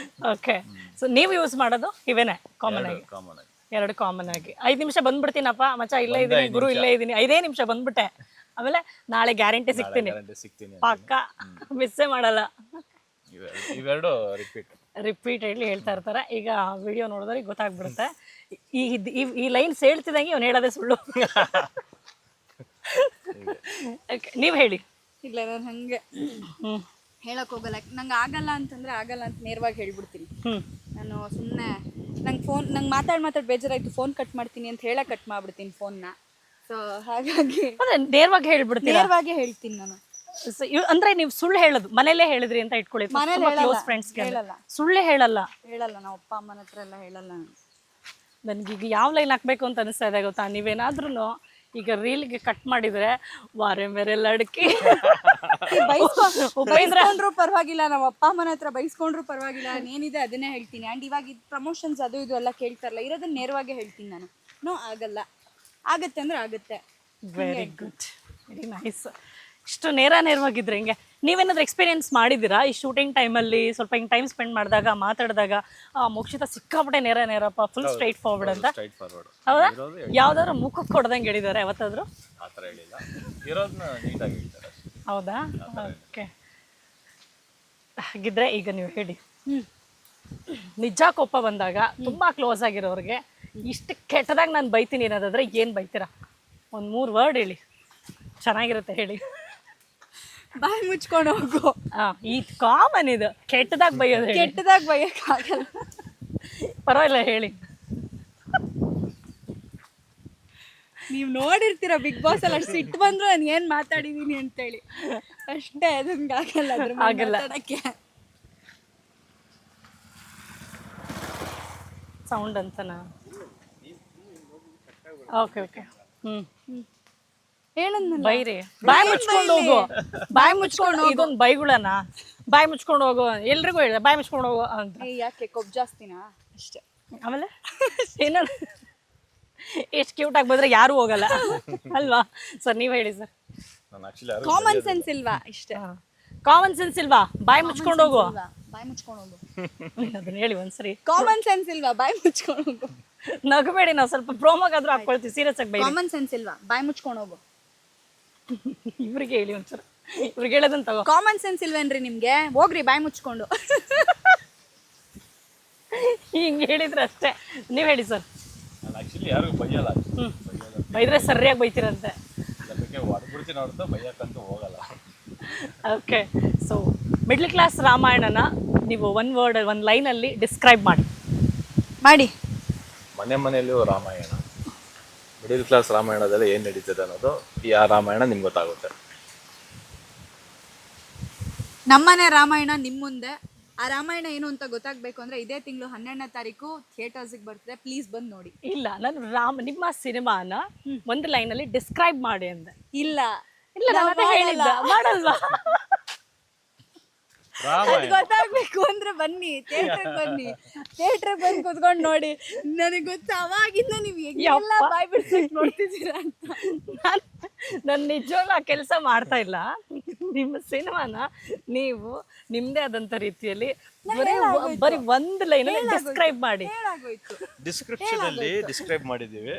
ಓಕೆ, ಸೊ ನೀವು ಯೂಸ್ ಮಾಡೋದು ಇವೇನೆ ಕಾಮನ್ ಆಗಿ? ಎರಡು ಕಾಮನ್ ಆಗಿ. 5 ನಿಮಿಷ ಬಂದ್ಬಿಡ್ತೀನಪ್ಪ ಮಚ್ಚ, ಇಲ್ಲೇ ಇದೀನಿ ಗುರು, ಇಲ್ಲೇ ಇದೀನಿ, 5 ನಿಮಿಷ ಬಂದ್ಬಿಟ್ಟೆ. ಆಮೇಲೆ ನಾಳೆ ಗ್ಯಾರಂಟಿ ಸಿಗ್ತೀನಿ ಪಕ್ಕ, ಮಿಸ್ಸೇ ಮಾಡಲ್ಲ. ಇವೆರಡು ರಿಪೀಟೆಡ್ಲಿ ಹೇಳ್ತಾ ಇರ್ತಾರೆ. ಈಗ ವಿಡಿಯೋ ನೋಡಿದ್ರೆ ಗೊತ್ತಾಗ್ಬಿಡುತ್ತೆ. ಈ ಲೈನ್ಸ್ ಹೇಳ್ತಿದಂಗೆ ಅವ್ನು ಹೇಳೋದೇ ಸುಳ್ಳು. ನೀವ್ ಹೇಳಿ. ಇಲ್ಲ, ನಾನು ಹಂಗೆ ಹೇಳಕ್ ಹೋಗಲ್ಲ. ನಂಗೆ ಆಗಲ್ಲ ಅಂತಂದ್ರೆ ಆಗಲ್ಲ ಅಂತ ನೇರವಾಗಿ ಹೇಳ್ಬಿಡ್ತೀನಿ. ನಾನು ಸುಮ್ಮನೆ ನಂಗೆ ಮಾತಾಡಿ ಬೇಜಾರಾಯ್ತು, ಫೋನ್ ಕಟ್ ಮಾಡ್ತೀನಿ ಅಂತ ಹೇಳಕ್ ಕಟ್ ಮಾಡ್ಬಿಡ್ತೀನಿ ಫೋನ್ನ. ಸೊ ಹಾಗಾಗಿ ನೇರವಾಗಿ ಹೇಳ್ಬಿಡ್ತೀನಿ, ನೇರವಾಗಿ ಹೇಳ್ತೀನಿ ನಾನು. ಅಂದ್ರೆ ನೀವು ಸುಳ್ಳು ಹೇಳೋದು ಮನೇಲೇ ಹೇಳಿದ್ರಿ ಅಂತ ಇಟ್ಕೊಳ್ಳಿ. ಕ್ಲೋಸ್ ಫ್ರೆಂಡ್ಸ್ ಸುಳ್ಳೇ ಹೇಳಲ್ಲ. ನಾವು ಅಪ್ಪ ಅಮ್ಮನ ಹತ್ರ ಎಲ್ಲ ಹೇಳಲ್ಲ. ನನ್ಗೀಗ ಯಾವ ಲೈನ್ ಹಾಕ್ಬೇಕು ಅಂತ ಅನಿಸ್ತಾ ಇದೆ ಗೊತ್ತಾ? ನೀವೇನಾದ್ರೂ ಈಗ ರೀಲ್ಗೆ ಕಟ್ ಮಾಡಿದ್ರೆ ವಾರೆ ಮೇರೆ ಲಡ್ಕಿ ಬೈಸ್ಕೊಂಡ್ರು ಪರವಾಗಿಲ್ಲ, ನಾವು ಅಪ್ಪ ಅಮ್ಮನ ಹತ್ರ ಬೈಸ್ಕೊಂಡ್ರು ಪರವಾಗಿಲ್ಲ, ಏನಿದೆ ಅದನ್ನೇ ಹೇಳ್ತೀನಿ. ಆ್ಯಂಡ್ ಇವಾಗ ಪ್ರಮೋಷನ್ಸ್ ಅದು ಇದು ಎಲ್ಲ ಕೇಳ್ತಾರಲ್ಲ, ಇರೋದನ್ನ ನೇರವಾಗಿ ಹೇಳ್ತೀನಿ ನಾನು. ಆಗಲ್ಲ, ಆಗತ್ತೆ ಅಂದ್ರೆ ಆಗುತ್ತೆ. Very good, very nice. ಅಷ್ಟು ನೇರವಾಗಿದ್ರೆ ಹಿಂಗೆ ನೀವೇನಾದ್ರೂ ಎಕ್ಸ್ಪೀರಿಯನ್ಸ್ ಮಾಡಿದ್ದೀರಾ ಈ ಶೂಟಿಂಗ್ ಟೈಮಲ್ಲಿ ಸ್ವಲ್ಪ ಹಿಂಗೆ ಟೈಮ್ ಸ್ಪೆಂಡ್ ಮಾಡಿದಾಗ ಮಾತಾಡಿದಾಗ ಮೋಕ್ಷಿತ ಸಿಕ್ಕಾಪಟ್ಟೆ ನೇರಪ್ಪ ಫುಲ್ ಸ್ಟ್ರೈಟ್ ಫಾರ್ವರ್ಡ್ ಅಂತ ಸ್ಟ್ರೈಟ್ ಫಾರ್ವರ್ಡ್ ಹೌದಾ ಯಾವ್ದಾದ್ರು ಮುಖಕ್ಕೆ ಕೊಡ್ದಂಗೆ ಹೇಳಿದ್ದಾರೆ ಯಾವತ್ತಾದ್ರು ಆ ಥರ ಹೇಳಿಲ್ಲ, ಇರೋದನ್ನ ನೀಟಾಗಿ ಹೇಳ್ತಾರೆ ಅಷ್ಟೇ. ಹೌದಾ ಓಕೆ ಹಾಗಿದ್ರೆ ಈಗ ನೀವು ಹೇಳಿ ನಿಜ ಕೋಪ ಬಂದಾಗ ತುಂಬಾ ಕ್ಲೋಸ್ ಆಗಿರೋರಿಗೆ ಇಷ್ಟು ಕೆಟ್ಟದಾಗ ನಾನು ಬೈತೀನಿ ಅನ್ನೋದಾದ್ರೆ ಏನು ಬೈತೀರಾ? ಒಂದು 3 ವರ್ಡ್ ಹೇಳಿ, ಚೆನ್ನಾಗಿರುತ್ತೆ ಹೇಳಿ. ಬಾಯಿ ಮುಚ್ಕೊಂಡು ಹೋಗು. ಈ ಕಾಮನ್ ಇದು ಕೆಟ್ಟದಾಗ ಬೈಯೋದು ಹೇಳಿ. ಕೆಟ್ಟದಾಗ ಬೈಯಕ್ಕಾಗಲ್ಲ. ಪರವಾಗಿಲ್ಲ ಹೇಳಿ. ನೀವು ನೋಡಿರ್ತೀರ ಬಿಗ್ ಬಾಸ್ ಅಲ್ಲಿ ಅಷ್ಟು ಸಿಟ್ಟು ಬಂದ್ರು ನಾನು ಏನ್ ಮಾತಾಡಿದೀನಿ ಅಂತೇಳಿ ಅಷ್ಟೇ. ಅದಕ್ಕೆ ಆಗಲ್ಲ, ಆಗಲ್ಲ. ಸೌಂಡ್ ಅಂತನಾ? ಓಕೆ ಓಕೆ ಹೇಳಂದ ಬೈರಿ, ಬಾಯಿ ಮುಚ್ಕೊಂಡು ಹೋಗು, ಬಾಯಿ ಮುಚ್ಕೊಂಡು ಇದೊಂದು ಬೈಗುಳನ ಬಾಯಿ ಮುಚ್ಕೊಂಡು ಹೋಗು, ಎಲ್ರಿಗೂ ಹೇಳ ಬಾಯಿ ಮುಚ್ಕೊಂಡು ಹೋಗು ಅಂತ. ಯಾಕೆ ಕೊಬ್ಬು ಜಾಸ್ತಿನಾ ಅಷ್ಟೇ. ಆಮೇಲೆ ಏನ ಎಷ್ಟು ಕ್ಯೂಟ್ ಆಗಿ ಬಂದ್ರೆ ಯಾರು ಹೋಗಲ್ಲ ಅಲ್ವಾ ಸರ್? ನೀವು ಹೇಳಿ ಸರ್. ನಾನು ಆಕ್ಚುಲಿ ಕಾಮನ್ ಸೆನ್ಸ್ ಇಲ್ವಾ ಇಷ್ಟೇ. ಕಾಮನ್ ಸೆನ್ಸ್ ಇಲ್ವಾ? ಬಾಯಿ ಮುಚ್ಕೊಂಡು ಹೋಗು. ಬಾಯಿ ಮುಚ್ಕೊಂಡು ಹೋಗು ಅದನ್ನ ಹೇಳಿ ಒಂದ್ಸರಿ. ಕಾಮನ್ ಸೆನ್ಸ್ ಇಲ್ವಾ? ಬಾಯಿ ಮುಚ್ಕೊಂಡು ಹೋಗು. ನಗಬೇಡಿ, ನಾವು ಸ್ವಲ್ಪ ಪ್ರೋಮೋಗಾದ್ರೂ ಹಾಕೊಳ್ತೀವಿ, ಸೀರಿಯಸ್ ಆಗಿ ಬೈ. ಕಾಮನ್ ಸೆನ್ಸ್ ಇಲ್ವಾ? ಬಾಯಿ ಮುಚ್ಕೊಂಡು ಹೋಗು. ಇವ್ರಿಗೆ ಹೇಳಿ ಒಂದ್ಸರಿ, ಇವ್ರಿಗೆ ಹೇಳೋದನ್ನ ತಗೋ. ಕಾಮನ್ ಸೆನ್ಸ್ ಇಲ್ವೇನ್ರಿ ನಿಮ್ಗೆ? ಹೋಗ್ರಿ ಬಾಯಿ ಮುಚ್ಕೊಂಡು. ಹಿಂಗೆ ಹೇಳಿದ್ರೆ ಅಷ್ಟೇ. ನೀವು ಹೇಳಿ ಸರ್. ನಾನು ಆಕ್ಚುಲಿ ಯಾರಿಗೂ ಬೈಯಲ್ಲ, ಬೈದ್ರೆ ಸರಿಯಾಗಿ ಬೈತೀರಂತೆ. ಅದಕ್ಕೆ ಹೊಡ್ಬಿಡ್ತೀನಿ ಹೊರತು ಬೈಯಕ್ಕಂತೂ ಹೋಗಲ್ಲ. ಓಕೆ, ಸೊ ಮಿಡ್ಲ್ ಕ್ಲಾಸ್ ರಾಮಾಯಣನ ನೀವು ಒಂದು ಲೈನಲ್ಲಿ ಡಿಸ್ಕ್ರೈಬ್ ಮಾಡಿ. ಮನೆಯಲ್ಲೂ ರಾಮಾಯಣ, ಮಿಡಿಲ್ ಕ್ಲಾಸ್ ರಾಮಾಯಣದಲ್ಲಿ ಏನು ನಡೀತದೆ ಅನ್ನೋದು ಈ ಆ ರಾಮಾಯಣ ನಿಮ್ಗೆ ಗೊತ್ತಾಗುತ್ತೆ. ನಮ್ಮನೆ ರಾಮಾಯಣ ನಿಮ್ಮ ಮುಂದೆ. ಆ ರಾಮಾಯಣ ಏನು ಅಂತ ಗೊತ್ತಾಗಬೇಕು ಅಂದ್ರೆ ಇದೇ ತಿಂಗಳು 12ನೇ ತಾರೀಕು ಥಿಯೇಟರ್ಸ್ಗೆ ಬರ್ತದೆ. ಪ್ಲೀಸ್ ಬಂದು ನೋಡಿ. ಇಲ್ಲ, ನಾನು ನಿಮ್ಮ ಸಿನಿಮಾನ ಒಂದು ಲೈನಲ್ಲಿ ಡಿಸ್ಕ್ರೈಬ್ ಮಾಡಿ ಅಂದೆ. ಇಲ್ಲ ಇಲ್ಲ, ನಾನು ಹೇಳಿಲ್ಲ, ಮಾಡಲ್ವಾ? ಗೊತ್ತಾಗ್ಬೇಕು ಅಂದ್ರೆ ಬನ್ನಿ, ಥಿಯೇಟರ್ಗೆ ಬನ್ನಿ. ಥಿಯೇಟರ್ಗೆ ಬಂದು ಕುತ್ಕೊಂಡು ನೋಡಿ. ನನಗೆ ಗೊತ್ತು ಅವಾಗಿಂದ ನೀವು ಎಲ್ಲ ಬಾಯ್ ಬಿಡ್ಸಕ್ ನೋಡ್ತಿದ್ದೀರಾ ಅಂತ. ನಾನು ನಿಜವಾಗ್ಲೂ ಆ ಕೆಲಸ ಮಾಡ್ತಾ ಇಲ್ಲ. ನಿಮ್ಮ ಸಿನಿಮಾನ ನೀವು ನಿಮ್ದೇ ಆದಂತ ರೀತಿಯಲ್ಲಿ ಬರೀ ಒಂದು ಲೈನಲ್ಲಿ ಡಿಸ್ಕ್ರೈಬ್ ಮಾಡಿ. ಡಿಸ್ಕ್ರಿಪ್ಷನ್ ಅಲ್ಲಿ ಡಿಸ್ಕ್ರೈಬ್ ಮಾಡಿದೀವಿ,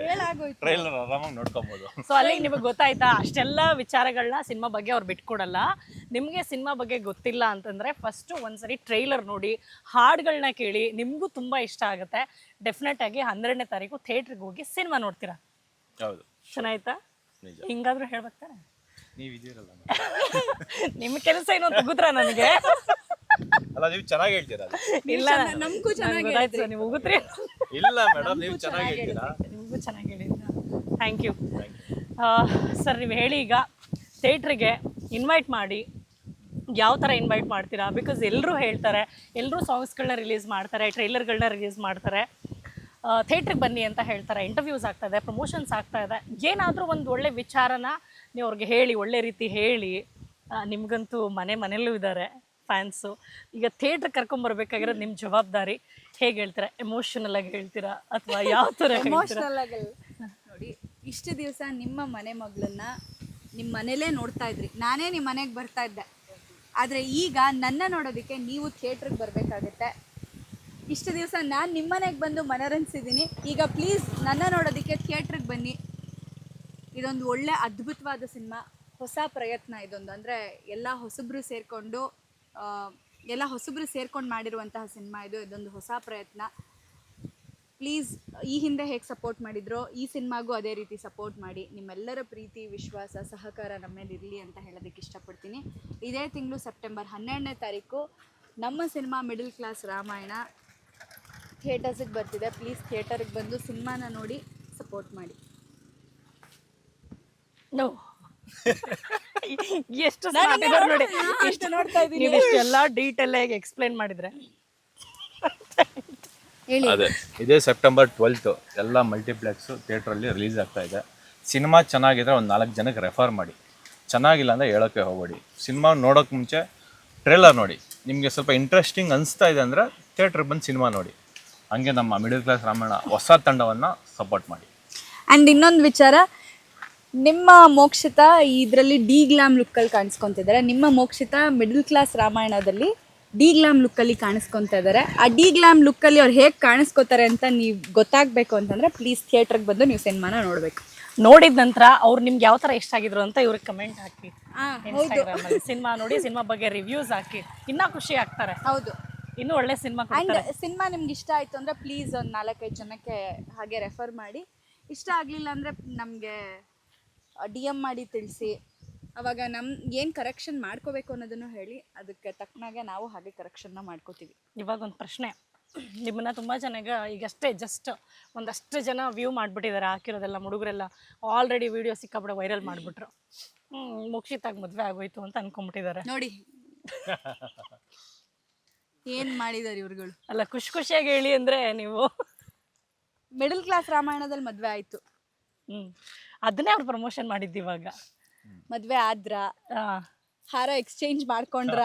ಟ್ರೈಲರ್ ಆರಾಮಾಗಿ ನೋಡ್ಕೊಬಹುದು. ಸೊ ಅಲ್ಲಿ ನಿಮಗೆ ಗೊತ್ತಾಯ್ತಾ? ಅಷ್ಟೆಲ್ಲ ವಿಚಾರಗಳನ್ನ ಸಿನಿಮಾ ಬಗ್ಗೆ ಅವ್ರು ಬಿಟ್ಕೊಡಲ್ಲ. ನಿಮಗೆ ಸಿನಿಮಾ ಬಗ್ಗೆ ಗೊತ್ತಿಲ್ಲ ಅಂತಂದ್ರೆ ಫಸ್ಟ್ ಒಂದ್ಸರಿ ಟ್ರೈಲರ್ ನೋಡಿ, ಹಾಡುಗಳನ್ನ ಕೇಳಿ, ನಿಮಗೂ ತುಂಬಾ ಇಷ್ಟ ಆಗುತ್ತೆ. ಡೆಫಿನೆಟ್ ಆಗಿ 12ನೇ ತಾರೀಕು ಥಿಯೇಟ್ರಿಗೆ ಹೋಗಿ ಸಿನಿಮಾ ನೋಡ್ತೀರಾ. ಹೌದು, ಚೆನ್ನಾಯ್ತಾ? ಹಿಂಗಾದ್ರೂ ಹೇಳ್ಬೇಕಾರೆ ನೀವಿದ್ದೀರಲ್ಲ, ನಿಮ್ಮ ಕೆಲಸ ಏನು ಅಂತ ಗೊತ್ತಾ ನನಗೆ? ಅಲ್ಲ, ನೀವು ಚೆನ್ನಾಗಿ ಹೇಳ್ತೀರಾ. ಇಲ್ಲ, ನಮಗೂ ಚೆನ್ನಾಗಿ ಗೊತ್ತಾಯ್ತು, ನೀವು ಹೋಗುತ್ರಿ. ಇಲ್ಲ ಮೇಡಮ್, ನೀವು ಚೆನ್ನಾಗಿ ಹೇಳ್ತೀರಾ. ನಿಮಗೂ ಚೆನ್ನಾಗಿ ಹೇಳಿದ್ದ, ಥ್ಯಾಂಕ್ ಯು ಸರ್. ನೀವು ಹೇಳಿ, ಈಗ ಥಿಯೇಟ್ರಿಗೆ ಇನ್ವೈಟ್ ಮಾಡಿ, ಯಾವ ಥರ ಇನ್ವೈಟ್ ಮಾಡ್ತೀರಾ? ಬಿಕಾಸ್ ಎಲ್ಲರೂ ಹೇಳ್ತಾರೆ, ಎಲ್ಲರೂ ಸಾಂಗ್ಸ್ಗಳನ್ನ ರಿಲೀಸ್ ಮಾಡ್ತಾರೆ, ಟ್ರೈಲರ್ಗಳನ್ನ ರಿಲೀಸ್ ಮಾಡ್ತಾರೆ, ಥಿಯೇಟ್ರಿಗೆ ಬನ್ನಿ ಅಂತ ಹೇಳ್ತಾರೆ, ಇಂಟರ್ವ್ಯೂಸ್ ಆಗ್ತಾ ಇದೆ, ಪ್ರಮೋಷನ್ಸ್ ಆಗ್ತಾ ಇದೆ. ಏನಾದರೂ ಒಂದು ಒಳ್ಳೆ ವಿಚಾರನ ನೀವು ಅವ್ರಿಗೆ ಹೇಳಿ, ಒಳ್ಳೆ ರೀತಿ ಹೇಳಿ. ನಿಮಗಂತೂ ಮನೆಯಲ್ಲೂ ಇದ್ದಾರೆ ಫ್ಯಾನ್ಸು. ಈಗ ಥಿಯೇಟ್ರಿಗೆ ಕರ್ಕೊಂಬರ್ಬೇಕಾಗಿರೋದು ನಿಮ್ಮ ಜವಾಬ್ದಾರಿ. ಹೇಗೆ ಹೇಳ್ತೀರಾ? ಎಮೋಷನಲ್ ಆಗಿ ಹೇಳ್ತೀರಾ ಅಥವಾ ಯಾವ ಥರ ಹೇಳ್ತೀರಾ? ನೋಡಿ, ಇಷ್ಟು ದಿವಸ ನಿಮ್ಮ ಮನೆ ಮಗಳನ್ನ ನಿಮ್ಮ ಮನೇಲೇ ನೋಡ್ತಾ ಇದ್ರಿ. ನಾನೇ ನಿಮ್ಮ ಮನೆಗೆ ಬರ್ತಾ ಇದ್ದೆ. ಆದರೆ ಈಗ ನನ್ನ ನೋಡೋದಕ್ಕೆ ನೀವು ಥಿಯೇಟ್ರಿಗೆ ಬರಬೇಕಾಗತ್ತೆ. ಇಷ್ಟು ದಿವಸ ನಾನು ನಿಮ್ಮ ಮನೆಗೆ ಬಂದು ಮನರಂಜಿಸಿದ್ದೀನಿ. ಈಗ ಪ್ಲೀಸ್ ನನ್ನ ನೋಡೋದಕ್ಕೆ ಥಿಯೇಟ್ರಿಗೆ ಬನ್ನಿ. ಇದೊಂದು ಒಳ್ಳೆ ಅದ್ಭುತವಾದ ಸಿನಿಮಾ, ಹೊಸ ಪ್ರಯತ್ನ ಇದೊಂದು. ಅಂದರೆ ಎಲ್ಲ ಹೊಸಬ್ರು ಸೇರ್ಕೊಂಡು ಮಾಡಿರುವಂತಹ ಸಿನಿಮಾ ಇದು. ಇದೊಂದು ಹೊಸ ಪ್ರಯತ್ನ. ಪ್ಲೀಸ್ ಈ ಹಿಂದೆ ಹೇಗೆ ಸಪೋರ್ಟ್ ಮಾಡಿದ್ರೋ ಈ ಸಿನಿಮಾಗೂ ಅದೇ ರೀತಿ ಸಪೋರ್ಟ್ ಮಾಡಿ. ನಿಮ್ಮೆಲ್ಲರ ಪ್ರೀತಿ, ವಿಶ್ವಾಸ, ಸಹಕಾರ ನಮ್ಮ ಮೇಲೆ ಇರಲಿ ಅಂತ ಹೇಳೋದಕ್ಕೆ ಇಷ್ಟಪಡ್ತೀನಿ. ಇದೇ ತಿಂಗಳು ಸೆಪ್ಟೆಂಬರ್ 12ನೇ ತಾರೀಕು ನಮ್ಮ ಸಿನಿಮಾ ಮಿಡಲ್ ಕ್ಲಾಸ್ ರಾಮಾಯಣ ಥಿಯೇಟರ್ಸಿಗೆ ಬರ್ತಿದೆ. ಪ್ಲೀಸ್ ಥಿಯೇಟರ್ಗೆ ಬಂದು ಸಿನಿಮಾನ ನೋಡಿ ಸಪೋರ್ಟ್ ಮಾಡಿ. ನೋ ಎಷ್ಟು ನೋಡಿ, ಇಷ್ಟು ನೋಡ್ತಾ ಇದ್ದೀನಿ. ನೀವು ಇಷ್ಟೆಲ್ಲ ಡೀಟೇಲ್ ಆಗಿ ಎಕ್ಸ್ಪ್ಲೈನ್ ಮಾಡಿದ್ರೆ ಅದೇ ಇದೇ ಸೆಪ್ಟೆಂಬರ್ 12 ಎಲ್ಲ ಮಲ್ಟಿಪ್ಲೆಕ್ಸ್ ಥಿಯೇಟ್ರಲ್ಲಿ ರಿಲೀಸ್ ಆಗ್ತಾ ಇದೆ. ಸಿನಿಮಾ ಚೆನ್ನಾಗಿದ್ರೆ ಒಂದು 4 ಜನಕ್ಕೆ ರೆಫರ್ ಮಾಡಿ. ಚೆನ್ನಾಗಿಲ್ಲ ಅಂದರೆ ಹೇಳೋಕ್ಕೆ ಹೋಗಬೇಡಿ. ಸಿನಿಮಾ ನೋಡೋಕ್ಕೆ ಮುಂಚೆ ಟ್ರೇಲರ್ ನೋಡಿ. ನಿಮಗೆ ಸ್ವಲ್ಪ ಇಂಟ್ರೆಸ್ಟಿಂಗ್ ಅನಿಸ್ತಾ ಇದೆ ಅಂದರೆ ಥಿಯೇಟ್ರಿಗೆ ಬಂದು ಸಿನಿಮಾ ನೋಡಿ. ಹಂಗೆ ನಮ್ಮ ಮಿಡಲ್ ಕ್ಲಾಸ್ ರಾಮಾಯಣ ಹೊಸ ತಂಡವನ್ನು ಸಪೋರ್ಟ್ ಮಾಡಿ. ಆ್ಯಂಡ್ ಇನ್ನೊಂದು ವಿಚಾರ, ನಿಮ್ಮ ಮೋಕ್ಷಿತಾ ಇದರಲ್ಲಿ ಡಿ ಗ್ಲಾಮ್ ಲುಕ್ಕಲ್ಲಿ ಕಾಣಿಸ್ಕೊಂತಿದ್ದಾರೆ, ನಿಮ್ಮ ಮೋಕ್ಷಿತಾ ಮಿಡಲ್ ಕ್ಲಾಸ್ ರಾಮಾಯಣದಲ್ಲಿ ಡಿ ಗ್ಲಾಮ್ ಲುಕ್ಕಲ್ಲಿ ಕಾಣಿಸ್ಕೊತಾ ಇದ್ದಾರೆ. ಆ ಡಿ ಗ್ಲಾಮ್ ಲುಕ್ಕಲ್ಲಿ ಅವ್ರು ಹೇಗೆ ಕಾಣಿಸ್ಕೋತಾರೆ ಅಂತ ನೀವು ಗೊತ್ತಾಗಬೇಕು ಅಂತಂದರೆ ಪ್ಲೀಸ್ ಥಿಯೇಟ್ರಿಗೆ ಬಂದು ನೀವು ಸಿನಿಮಾನ ನೋಡಬೇಕು. ನೋಡಿದ ನಂತರ ಅವ್ರು ನಿಮ್ಗೆ ಯಾವ ಥರ ಇಷ್ಟ ಆಗಿದ್ರು ಅಂತ ಇವ್ರಿಗೆ ಕಮೆಂಟ್ ಹಾಕಿ ಇನ್ಸ್ಟಾಗ್ರಾಮಲ್ಲಿ. ಸಿನಿಮಾ ನೋಡಿ, ಸಿನಿಮಾ ಬಗ್ಗೆ ರಿವ್ಯೂಸ್ ಹಾಕಿ, ಇನ್ನೂ ಖುಷಿ ಆಗ್ತಾರೆ. ಹೌದು, ಇನ್ನೂ ಒಳ್ಳೆ ಸಿನಿಮಾ ಆ್ಯಂಡ್ ಕೊಡ್ತಾರೆ. ಸಿನಿಮಾ ನಿಮ್ಗೆ ಇಷ್ಟ ಆಯಿತು ಅಂದರೆ ಪ್ಲೀಸ್ ಒಂದು 4-5 ಜನಕ್ಕೆ ಹಾಗೆ ರೆಫರ್ ಮಾಡಿ. ಇಷ್ಟ ಆಗಲಿಲ್ಲ ಅಂದರೆ ನಮಗೆ ಡಿ ಎಮ್ ಮಾಡಿ ತಿಳಿಸಿ. ಅವಾಗ ಏನು ಕರೆಕ್ಷನ್ ಮಾಡ್ಕೋಬೇಕು ಅನ್ನೋದನ್ನು ಹೇಳಿ, ಅದಕ್ಕೆ ತಕ್ಕನಾಗೆ ನಾವು ಹಾಗೆ ಕರೆಕ್ಷನ್ನ ಮಾಡ್ಕೋತೀವಿ. ಇವಾಗ ಒಂದು ಪ್ರಶ್ನೆ, ನಿಮ್ಮನ್ನ ತುಂಬ ಜನ ಈಗಷ್ಟೇ ಜಸ್ಟ್ ಒಂದಷ್ಟು ಜನ ವ್ಯೂ ಮಾಡಿಬಿಟ್ಟಿದ್ದಾರೆ, ಹಾಕಿರೋದೆಲ್ಲ ಹುಡುಗರೆಲ್ಲ ಆಲ್ರೆಡಿ ವಿಡಿಯೋ ಸಿಕ್ಕಾಬಿಡ ವೈರಲ್ ಮಾಡಿಬಿಟ್ರು. ಮೋಕ್ಷಿತಾಗಿ ಮದುವೆ ಆಗೋಯ್ತು ಅಂತ ಅನ್ಕೊಂಡ್ಬಿಟ್ಟಿದ್ದಾರೆ ನೋಡಿ ಏನು ಮಾಡಿದ್ದಾರೆ ಇವ್ರುಗಳು. ಅಲ್ಲ, ಖುಷಿಯಾಗಿ ಹೇಳಿ ಅಂದರೆ ನೀವು ಮಿಡಲ್ ಕ್ಲಾಸ್ ರಾಮಾಯಣದಲ್ಲಿ ಮದುವೆ ಆಯಿತು, ಅದನ್ನೇ ಅವ್ರು ಪ್ರಮೋಷನ್ ಮಾಡಿದ್ದು. ಇವಾಗ ಮದುವೆ ಆದ್ರ, ಹಾರ ಎಕ್ಸ್ಚೇಂಜ್ ಮಾಡ್ಕೊಂಡ್ರ,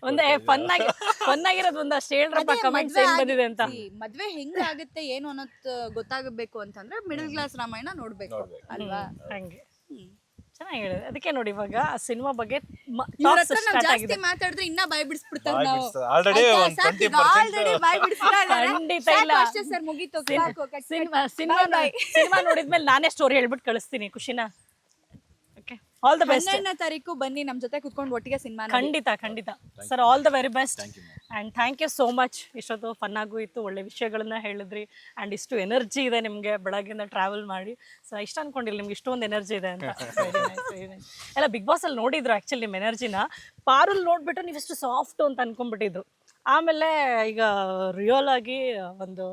ಒಂದೇ ಫನ್ ಆಗಿರೋದು ಒಂದಷ್ಟು ಹೇಳ್ರಪ್ಪ ಕಮೆಂಟ್ಸ್ ಏನ್ ಬಂದಿದೆ ಅಂತ. ಮದ್ವೆ ಹೆಂಗಾಗುತ್ತೆ ಏನು ಅನ್ನೋದು ಗೊತ್ತಾಗಬೇಕು ಅಂತಂದ್ರೆ ಮಿಡಲ್ ಕ್ಲಾಸ್ ರಾಮಾಯಣ ನೋಡ್ಬೇಕು ಅಲ್ವಾ? ಹಂಗೆ ಚೆನ್ನಾಗಿ ಹೇಳಿದೆ. ಅದಕ್ಕೆ ನೋಡಿ ಇವಾಗ ಆ ಸಿನಿಮಾ ಬಗ್ಗೆ ಜಾಸ್ತಿ ಮಾತಾಡಿದ್ರೆ ಇನ್ನ ಬಾಯ್ ಬಿಡಿಸ್ಬಿಡ್ತಾರೆ ನಾವು. ಆಲ್ರೆಡಿ ಆಲ್ರೆಡಿ ಬಾಯ್ ಬಿಡಿಸ್ಬಿಡಲ್ಲ. ಖಂಡಿತ ಇಲ್ಲ. ಅಷ್ಟೇ ಸರ್, ಮುಗೀತು. ಸಿನಿಮಾ ನೋಡಿದ್ಮೇಲೆ ನಾನೇ ಸ್ಟೋರಿ ಹೇಳ್ಬಿಟ್ಟು ಕಳಿಸ್ತೀನಿ ಖುಷಿನಾ. Okay, all the best. 12ನೇ ತಾರೀಕು ಬನ್ನಿ ನಮ್ಮ ಜೊತೆ ಕುತ್ಕೊಂಡು ಒಟ್ಟಿಗೆ ಸಿನಿಮಾ. ಖಂಡಿತ sir, all the very best and thank you so much. ಇಷ್ಟೊತ್ತು ಫನ್ ಆಗೂ ಇತ್ತು, ಒಳ್ಳೆ ವಿಷಯಗಳನ್ನ ಹೇಳಿದ್ರಿ ಆ್ಯಂಡ್ ಇಷ್ಟು ಎನರ್ಜಿ ಇದೆ ನಿಮಗೆ ಬೆಳಗ್ಗೆಯಿಂದ ಟ್ರಾವೆಲ್ ಮಾಡಿ. ಸೊ ಇಷ್ಟ ಅನ್ಕೊಂಡಿಲ್ಲ ನಿಮ್ಗೆ ಇಷ್ಟೊಂದು ಎನರ್ಜಿ ಇದೆ ಅಂತ. ಎಲ್ಲ ಬಿಗ್ ಬಾಸಲ್ಲಿ ನೋಡಿದ್ರು ಆ್ಯಕ್ಚುಲಿ ನಿಮ್ಮ ಎನರ್ಜಿನ. ಪಾರುಲ್ ನೋಡ್ಬಿಟ್ಟು ನೀವೆಷ್ಟು ಸಾಫ್ಟು ಅಂತ ಅನ್ಕೊಂಡ್ಬಿಟ್ಟಿದ್ರು. ಆಮೇಲೆ ಈಗ ರಿಯಲ್ ಆಗಿ ಒಂದು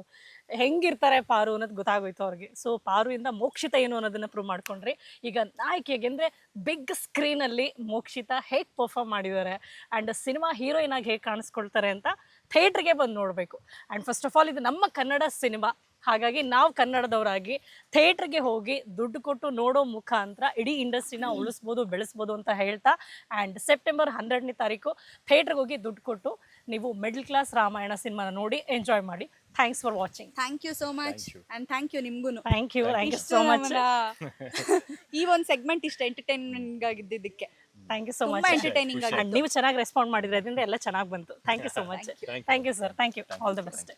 ಹೆಂಗಿರ್ತಾರೆ ಪಾರು ಅನ್ನೋದು ಗೊತ್ತಾಗೋಯ್ತು ಅವ್ರಿಗೆ. ಸೊ ಪಾರುವಿಂದ ಮೋಕ್ಷಿತ ಏನು ಅನ್ನೋದನ್ನ ಪ್ರೂವ್ ಮಾಡ್ಕೊಂಡ್ರಿ. ಈಗ ನಾಯಕಿಯಾಗಿ ಅಂದರೆ ಬಿಗ್ ಸ್ಕ್ರೀನಲ್ಲಿ ಮೋಕ್ಷಿತ ಹೇಗೆ ಪರ್ಫಾರ್ಮ್ ಮಾಡಿದ್ದಾರೆ ಆ್ಯಂಡ್ ಸಿನಿಮಾ ಹೀರೋಯಿನ್ ಆಗಿ ಹೇಗೆ ಕಾಣಿಸ್ಕೊಳ್ತಾರೆ ಅಂತ ಥಿಯೇಟ್ರಿಗೆ ಬಂದು ನೋಡಬೇಕು. ಆ್ಯಂಡ್ ಫಸ್ಟ್ ಆಫ್ ಆಲ್ ಇದು ನಮ್ಮ ಕನ್ನಡ ಸಿನಿಮಾ, ಹಾಗಾಗಿ ನಾವು ಕನ್ನಡದವರಾಗಿ ಥಿಯೇಟ್ರಿಗೆ ಹೋಗಿ ದುಡ್ಡು ಕೊಟ್ಟು ನೋಡೋ ಮುಖಾಂತರ ಇಡೀ ಇಂಡಸ್ಟ್ರಿನ ಉಳಿಸ್ಬೋದು, ಬೆಳೆಸ್ಬೋದು ಅಂತ ಹೇಳ್ತಾ, ಆ್ಯಂಡ್ ಸೆಪ್ಟೆಂಬರ್ 12ನೇ ತಾರೀಕು ಥಿಯೇಟ್ರಿಗೆ ಹೋಗಿ ದುಡ್ಡು ಕೊಟ್ಟು ನೀವು ಮಿಡಲ್ ಕ್ಲಾಸ್ ರಾಮಾಯಣ ಸಿನಿಮಾನ ನೋಡಿ ಎಂಜಾಯ್ ಮಾಡಿ. Thanks for watching. Thank you so much and thank you ನಿಮ್ಗೂ. Thank you so much. ಈ ಒಂದು ಸೆಗ್ಮೆಂಟ್ ಇಷ್ಟ ಎಂಟರ್ಟೈನ್ಮೆಂಟ್ ಆಗಿದ್ದಕ್ಕೆ thank you so much. Entertaining ಆಗಿ ನೀವು ಚೆನ್ನಾಗಿ ರೆಸ್ಪಾಂಡ್ ಮಾಡಿದ್ರೆ ಅದರಿಂದ ಎಲ್ಲ ಚೆನ್ನಾಗಿ ಬಂತು. Thank you so much. Thank you sir, thank you. All the best.